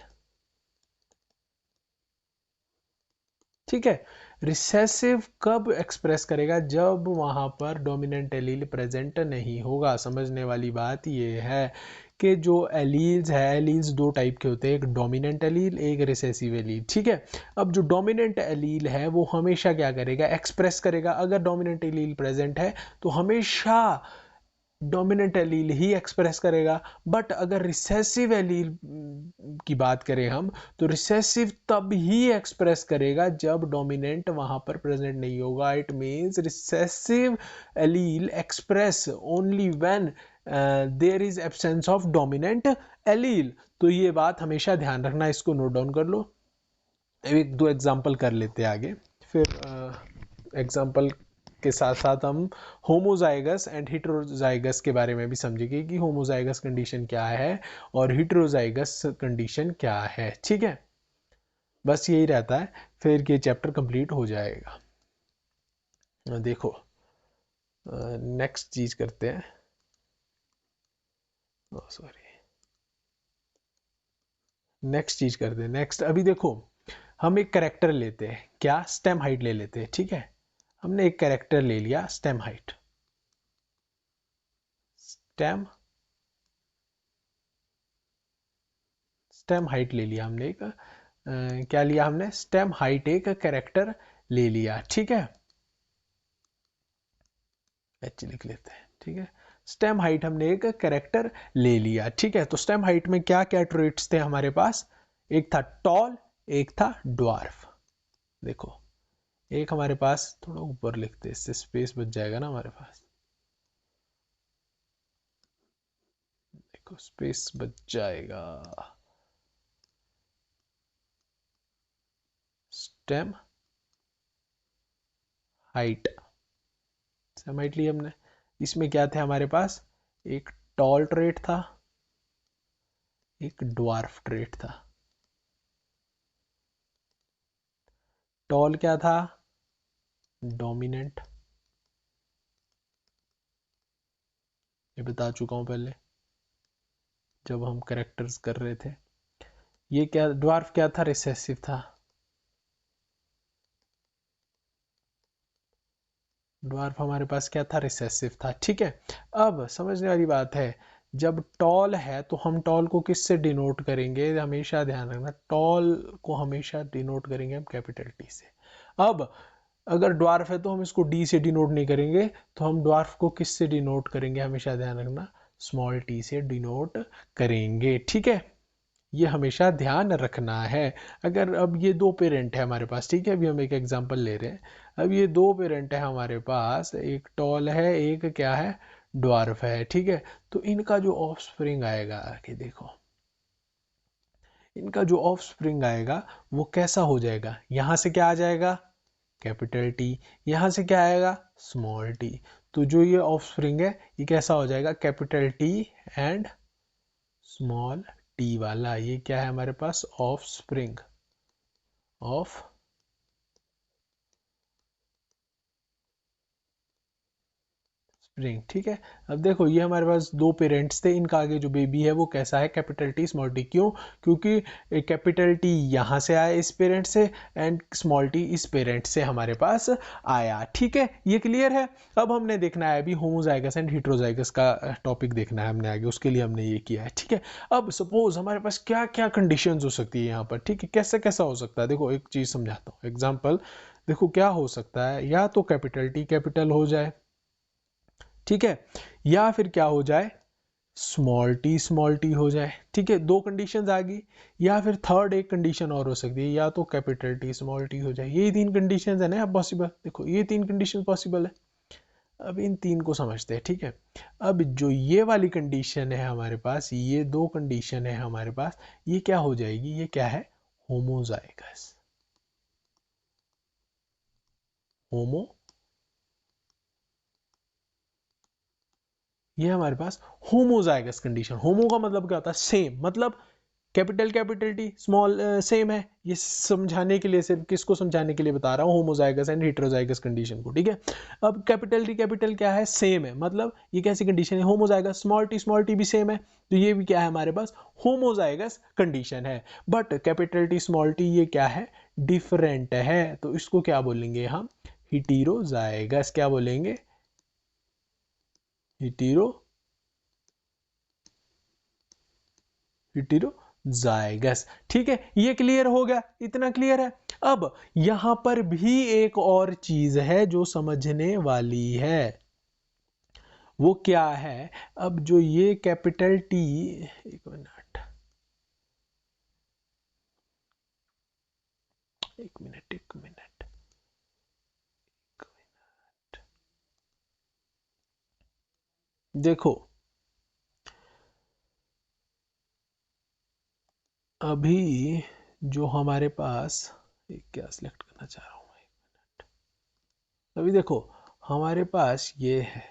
ठीक है। रिसेसिव कब एक्सप्रेस करेगा, जब वहां पर डोमिनेंट एलील प्रेजेंट नहीं होगा। समझने वाली बात ये है कि जो एलील्स है, एलील्स दो टाइप के होते हैं, एक डोमिनेंट एलील, एक रिसेसिव एलील, ठीक है। अब जो डोमिनेंट एलील है वो हमेशा क्या करेगा, एक्सप्रेस करेगा। अगर डोमिनेंट एलील प्रेजेंट है तो हमेशा डोमिनेंट एलील ही एक्सप्रेस करेगा। बट अगर रिसेसिव एलील की बात करें हम, तो रिसेसिव तब ही एक्सप्रेस करेगा जब डोमिनेंट वहां पर प्रेजेंट नहीं होगा। It means recessive allele express only when there is absence of dominant allele. तो ये बात हमेशा ध्यान रखना, इसको नोट डाउन कर लो। एक दो एग्जांपल कर लेते हैं आगे, फिर एग्जांपल के साथ साथ हम होमोजाइगस एंड हिट्रोजाइगस के बारे में भी समझेंगे कि होमोजाइगस कंडीशन क्या है और हिट्रोजाइगस कंडीशन क्या है, ठीक है। बस यही रहता है, फिर ये चैप्टर कंप्लीट हो जाएगा। देखो नेक्स्ट चीज करते हैं, सॉरी नेक्स्ट चीज करते हैं। नेक्स्ट अभी देखो हम एक कैरेक्टर लेते हैं, क्या, स्टेम हाइट ले लेते हैं, ठीक है। हमने एक कैरेक्टर ले लिया स्टेम हाइट, स्टेम हाइट ले लिया हमने एक क्या लिया हमने, स्टेम हाइट एक कैरेक्टर ले लिया, ठीक है। एच लिख लेते हैं, ठीक है। स्टेम हाइट हमने एक कैरेक्टर ले लिया, ठीक है। तो स्टेम हाइट में क्या क्या ट्रेट्स थे हमारे पास, एक था टॉल, एक था ड्वार्फ। देखो एक हमारे पास, थोड़ा ऊपर लिखते हैं, इससे स्पेस बच जाएगा ना हमारे पास, देखो स्पेस बच जाएगा। स्टेम हाइट, स्टेम हाइट ली हमने, इसमें क्या थे हमारे पास, एक टॉल ट्रेट था, एक ड्वार्फ ट्रेट था। टॉल क्या था, डोमिनेंट, ये बता चुका हूं पहले जब हम करेक्टर्स कर रहे थे। ये क्या, ड्वार्फ क्या था, रिसेसिव था। ड्वार्फ हमारे पास क्या था, रिसेसिव था, ठीक है। अब समझने वाली बात है, जब टॉल है तो हम टॉल को किससे डिनोट करेंगे, हमेशा ध्यान रखना, टॉल को हमेशा डिनोट करेंगे हम कैपिटल टी से। अब अगर ड्वार्फ है तो हम इसको डी से डिनोट नहीं करेंगे, तो हम ड्वार्फ को किससे डिनोट करेंगे, हमेशा ध्यान रखना, स्मॉल टी से डिनोट करेंगे, ठीक है। ये हमेशा ध्यान रखना है। अगर अब ये दो पेरेंट है हमारे पास, ठीक है, अभी हम एक एग्जांपल ले रहे हैं। अब ये दो पेरेंट है हमारे पास, एक टॉल है, एक क्या है, ड्वार्फ है, ठीक है। तो इनका जो ऑफस्प्रिंग आएगा, कि देखो इनका जो ऑफस्प्रिंग आएगा वो कैसा हो जाएगा, यहां से क्या आ जाएगा, कैपिटल टी, यहां से क्या आएगा, स्मॉल टी। तो जो ये ऑफस्प्रिंग है ये कैसा हो जाएगा, capital T and small T वाला, ये क्या है हमारे पास, ऑफ स्प्रिंग, ऑफ स्प्रिंग, ठीक है। अब देखो ये हमारे पास दो पेरेंट्स थे, इनका आगे जो बेबी है वो कैसा है, कैपिटल टी स्मॉल टी, क्यों, क्योंकि कैपिटल टी यहां से आया इस पेरेंट से, एंड स्मॉल टी इस पेरेंट से हमारे पास आया, ठीक है। ये क्लियर है। अब हमने देखना है अभी होमोजाइगस एंड हेटेरोजाइगस का टॉपिक देखना है हमने आगे, उसके लिए हमने ये किया है, ठीक है। अब सपोज हमारे पास क्या क्या कंडीशंस हो सकती है यहाँ पर, ठीक है, कैसे कैसा हो सकता है, देखो एक चीज समझाता हूँ, एग्जाम्पल देखो क्या हो सकता है, या तो कैपिटल टी कैपिटल हो जाए, ठीक है, या फिर क्या हो जाए, स्मॉल टी हो जाए, ठीक है, दो कंडीशंस आ गई। या फिर थर्ड एक कंडीशन और हो सकती है, या तो कैपिटल टी स्मॉल टी हो जाए, ये तीन कंडीशंस है ना पॉसिबल, देखो ये तीन कंडीशन पॉसिबल है। अब इन तीन को समझते हैं, ठीक है। अब जो ये वाली कंडीशन है हमारे पास, ये दो कंडीशन है हमारे पास, ये क्या हो जाएगी, ये क्या है, होमोजाइगस, होमो, ये हमारे पास होमोजाइगस कंडीशन, होमो का मतलब क्या होता है, सेम, मतलब कैपिटल टी स्मॉल सेम है, ये समझाने के लिए, सिर्फ किसको समझाने के लिए बता रहा हूँ, होमोजाइगस एंड हेटेरोजाइगस कंडीशन को, ठीक है। अब कैपिटल क्या है, सेम है, मतलब ये कैसी कंडीशन है, होमोजाइगस, स्मॉल टी भी सेम है, तो ये भी क्या है हमारे पास, होमोजाइगस कंडीशन है। But capital T small T ये क्या है, डिफरेंट है, तो इसको क्या बोलेंगे हम, हेटेरोजाइगस, क्या बोलेंगे, हेटेरो हेटेरोजाइगस, ठीक है। ये क्लियर हो गया, इतना क्लियर है। अब यहां पर भी एक और चीज है जो समझने वाली है, वो क्या है, अब जो ये कैपिटल टी, एक मिनट एक मिनट एक मिनट, देखो अभी जो हमारे पास, एक क्या सिलेक्ट करना चाह रहा हूं मैं, अभी देखो हमारे पास ये है,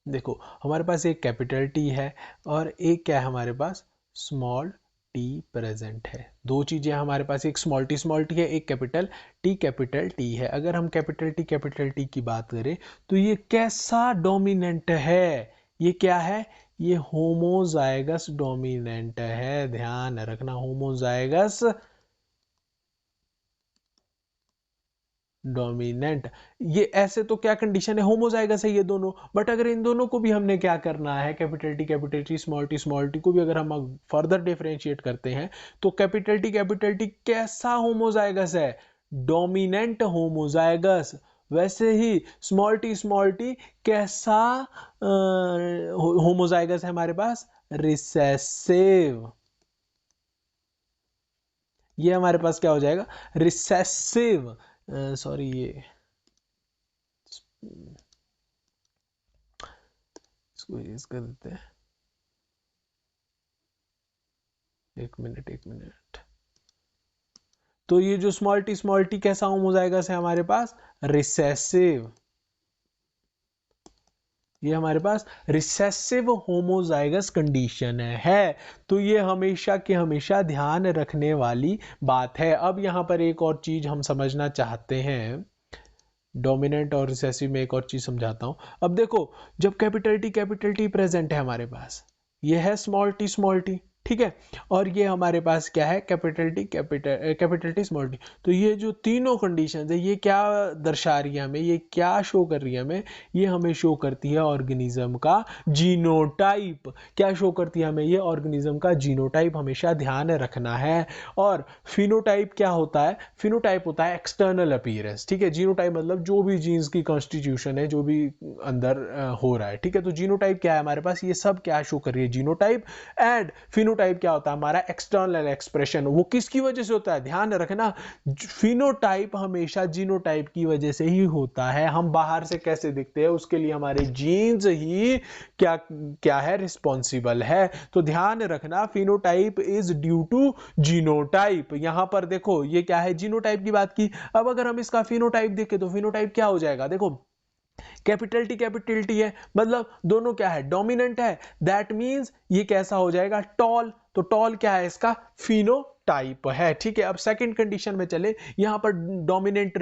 देखो हमारे पास एक कैपिटल टी है और एक क्या है हमारे पास, स्मॉल टी प्रेजेंट है। दो चीजें हमारे पास, एक स्मॉल टी है, एक कैपिटल टी है। अगर हम कैपिटल टी की बात करें तो ये कैसा डोमिनेंट है, ये क्या है, ये होमोजाइगस डोमिनेंट है, ध्यान रखना, होमोजाइगस डोमिनेंट। ये ऐसे तो क्या कंडीशन है, होमोजाइगस है ये दोनों, बट अगर इन दोनों को भी हमने क्या करना है, कैपिटल टी स्मॉल टी को भी अगर हम फर्दर डिफरेंशिएट करते हैं तो कैपिटल टी कैसा होमोजाइगस है, डोमिनेंट होमोजाइगस। वैसे ही स्मॉल टी कैसा होमोजाइगस है हमारे पास, रिसेसिव। ये हमारे पास क्या हो जाएगा, रिसेसिव। सॉरी, ये इसको यूज कर देते हैं, एक मिनट। तो ये जो स्मॉल टी कैसा होमोजाइगस है हमारे पास, रिसेसिव। ये हमारे पास रिसेसिव होमोजाइगस कंडीशन है। तो ये हमेशा के हमेशा ध्यान रखने वाली बात है। अब यहां पर एक और चीज हम समझना चाहते हैं, डोमिनेंट और रिसेसिव में एक और चीज समझाता हूं। अब देखो, जब कैपिटल टी प्रेजेंट है हमारे पास, ये है स्मॉल टी, ठीक है, और ये हमारे पास क्या है, कैपिटल टी स्मॉल टी। तो ये जो तीनों कंडीशंस है, ये क्या दर्शा रही है हमें, ये क्या शो कर रही है हमें, ये हमें शो करती है ऑर्गेनिज्म का जीनोटाइप। क्या शो करती है हमें, ये ऑर्गेनिज्म का जीनोटाइप हमेशा ध्यान रखना है। और फिनोटाइप क्या होता है, फिनोटाइप होता है एक्सटर्नल अपीयरेंस, ठीक है। जीनोटाइप मतलब जो भी जीन्स की कॉन्स्टिट्यूशन है, जो भी अंदर हो रहा है, ठीक है। तो जीनोटाइप क्या है हमारे पास, ये सब क्या शो कर रही है, जीनोटाइप। एंड फिनोटाइप क्या होता है हमारा, एक्सटर्नल एक्सप्रेशन। वो किसकी वजह से होता है, ध्यान रखना, फिनोटाइप हमेशा जीनोटाइप की वजह से ही होता है। हम बाहर से कैसे दिखते हैं उसके लिए हमारे जीन्स ही क्या क्या है, रिस्पॉन्सिबल है। तो ध्यान रखना, phenotype is due to genotype. यहां पर देखो ये क्या है, जीनोटाइप की बात की। अब अगर हम इसका फिनोटाइप देखें तो फिनोटाइप क्या हो जाएगा, देखो कैपिटल टी है, मतलब दोनों क्या है, डोमिनेंट है। दैट मींस ये कैसा हो जाएगा, टॉल। तो टॉल क्या है, इसका फिनोटाइप है, ठीक है। अब सेकंड कंडीशन में चले, यहां पर डोमिनेंट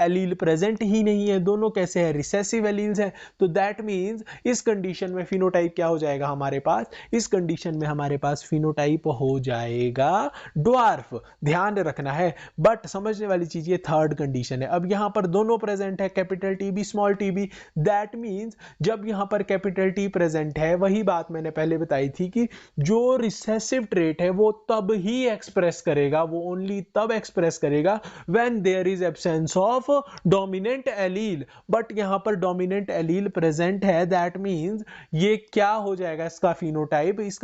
एलील प्रेजेंट ही नहीं है, दोनों कैसे है, रिसेसिव एलील्स है। तो दैट मींस इस कंडीशन में फिनोटाइप क्या हो जाएगा हमारे पास, इस कंडीशन में हमारे पास फिनोटाइप हो जाएगा ड्वार्फ। ध्यान रखना है, बट समझने वाली चीज ये थर्ड कंडीशन है। अब यहां पर दोनों प्रेजेंट है, कैपिटल टी भी स्मॉल टी भी। दैट मींस जब यहां पर कैपिटल टी प्रेजेंट है, वही बात मैंने पहले बताई थी कि जो रिसेसिव ट्रेट है वो तब ही एक्सप्रेस करेगा, वो ओनली तब एक्सप्रेस करेगा when there is absence of dominant allele. But यहां पर डोमिनेंट एलील प्रेजेंट है, दैट मींस ये क्या हो जाएगा, इसका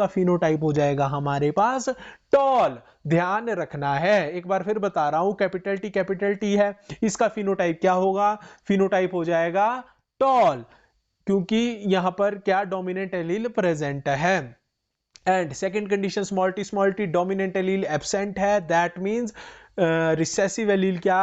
फिनोटाइप हो जाएगा हमारे पास टॉल। ध्यान रखना है, एक बार फिर बता रहा हूं, कैपिटल टी है, इसका फिनोटाइप क्या होगा, फिनोटाइप हो जाएगा टॉल, क्योंकि यहां पर क्या डोमिनेंट एलील प्रेजेंट है। And second condition small T dominant allele absent है, दैट मींस रिसेसिव एलील क्या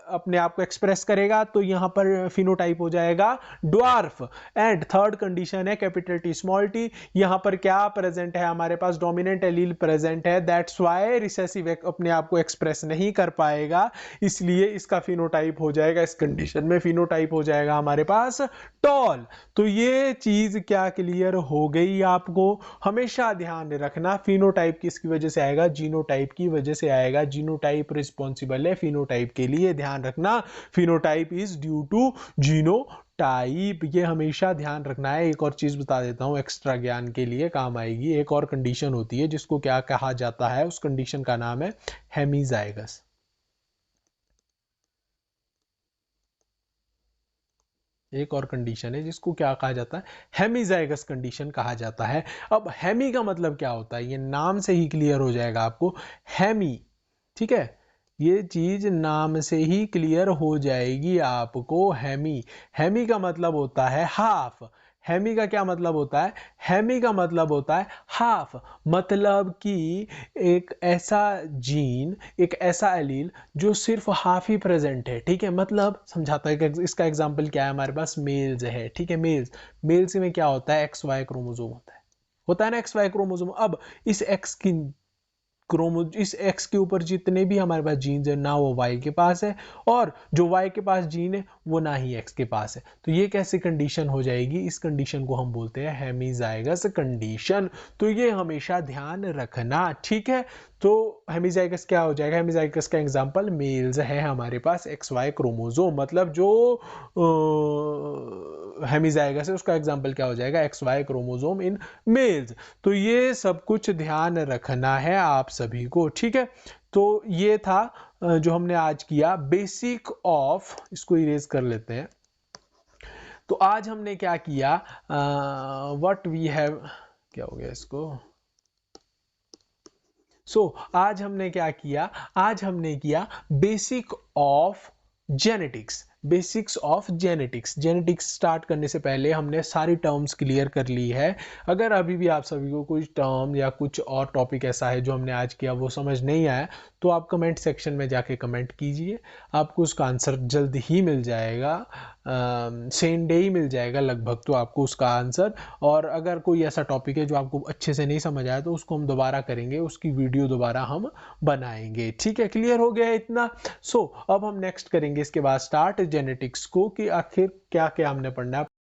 अपने आप को एक्सप्रेस करेगा, तो यहां पर फिनोटाइप हो जाएगा ड्वार्फ। एंड थर्ड कंडीशन है कैपिटल टी स्मॉल टी, यहां पर क्या प्रेजेंट है हमारे पास, डोमिनेंट एलील प्रेजेंट है, दैट्स व्हाई रिसेसिव अपने आप को एक्सप्रेस नहीं कर पाएगा, इसलिए इसका फिनोटाइप हो जाएगा, इस कंडीशन में फिनोटाइप हो जाएगा हमारे पास टॉल। तो ये चीज क्या क्लियर हो गई आपको, हमेशा ध्यान रखना, फिनोटाइप किसकी वजह से आएगा, जीनोटाइप की वजह से आएगा। जीनोटाइप रिस्पॉन्सिबल है फिनोटाइप के लिए, ध्यान रखना, phenotype is due to genotype, ये हमेशा ध्यान रखना है। एक और चीज बता देता हूं एक्स्ट्रा ज्ञान के लिए काम आएगी, एक और कंडीशन होती है जिसको क्या कहा जाता है, उस कंडीशन का नाम है हेमीजाइगस। एक और कंडीशन है जिसको क्या कहा जाता है, हेमीजाइगस कंडीशन कहा जाता है। अब हेमी का मतलब क्या होता है, ये नाम से ही क्लियर हो जाएगा आपको, हेमी, ठीक है, ये चीज नाम से ही क्लियर हो जाएगी आपको। हेमी, हेमी का मतलब होता है हाफ। हेमी का क्या मतलब होता है, हेमी का मतलब होता है हाफ, मतलब कि एक ऐसा जीन, एक ऐसा एलील जो सिर्फ हाफ ही प्रेजेंट है, ठीक है। मतलब समझाता है कि इसका एग्जांपल क्या है, हमारे पास मेल्स है, ठीक है, मेल्स में क्या होता है, एक्स वाई क्रोमोसोम होता है ना, एक्स वाई क्रोमोसोम। अब इस एक्स की इस एक्स के ऊपर जितने भी हमारे पास जीन्स है ना वो वाई के पास है, और जो वाई के पास जीन है वो ना ही एक्स के पास है। तो ये कैसे कंडीशन हो जाएगी, इस कंडीशन को हम बोलते हैं हेमीजाइगस कंडीशन। तो ये हमेशा ध्यान रखना, ठीक है। तो हेमीजाइगस क्या हो जाएगा, हेमीजाइगस का एग्जांपल मेल्स है हमारे पास एक्स वाई क्रोमोसोम, मतलब जो हेमीजाइगस है उसका एग्जांपल क्या हो जाएगा, X Y chromosome in males. तो ये सब कुछ ध्यान रखना है आप सभी को, ठीक है। तो ये था जो हमने आज किया बेसिक ऑफ, इसको इरेज कर लेते हैं। तो आज हमने क्या किया, व्हाट वी हैव, क्या हो गया इसको, आज हमने क्या किया, आज हमने किया basic of genetics, basics of genetics. Genetics start करने से पहले हमने सारी टर्म्स क्लियर कर ली है। अगर अभी भी आप सभी को कोई टर्म या कुछ और टॉपिक ऐसा है जो हमने आज किया वो समझ नहीं आया, तो आप कमेंट सेक्शन में जाके कमेंट कीजिए, आपको उसका आंसर जल्द ही मिल जाएगा, सेम डे ही मिल जाएगा लगभग तो आपको उसका आंसर। और अगर कोई ऐसा टॉपिक है जो आपको अच्छे से नहीं समझ आया तो उसको हम दोबारा करेंगे, उसकी वीडियो दोबारा हम बनाएंगे, ठीक है। क्लियर हो गया इतना। अब हम नेक्स्ट करेंगे इसके बाद स्टार्ट जेनेटिक्स को, कि आखिर क्या क्या हमने पढ़ना है।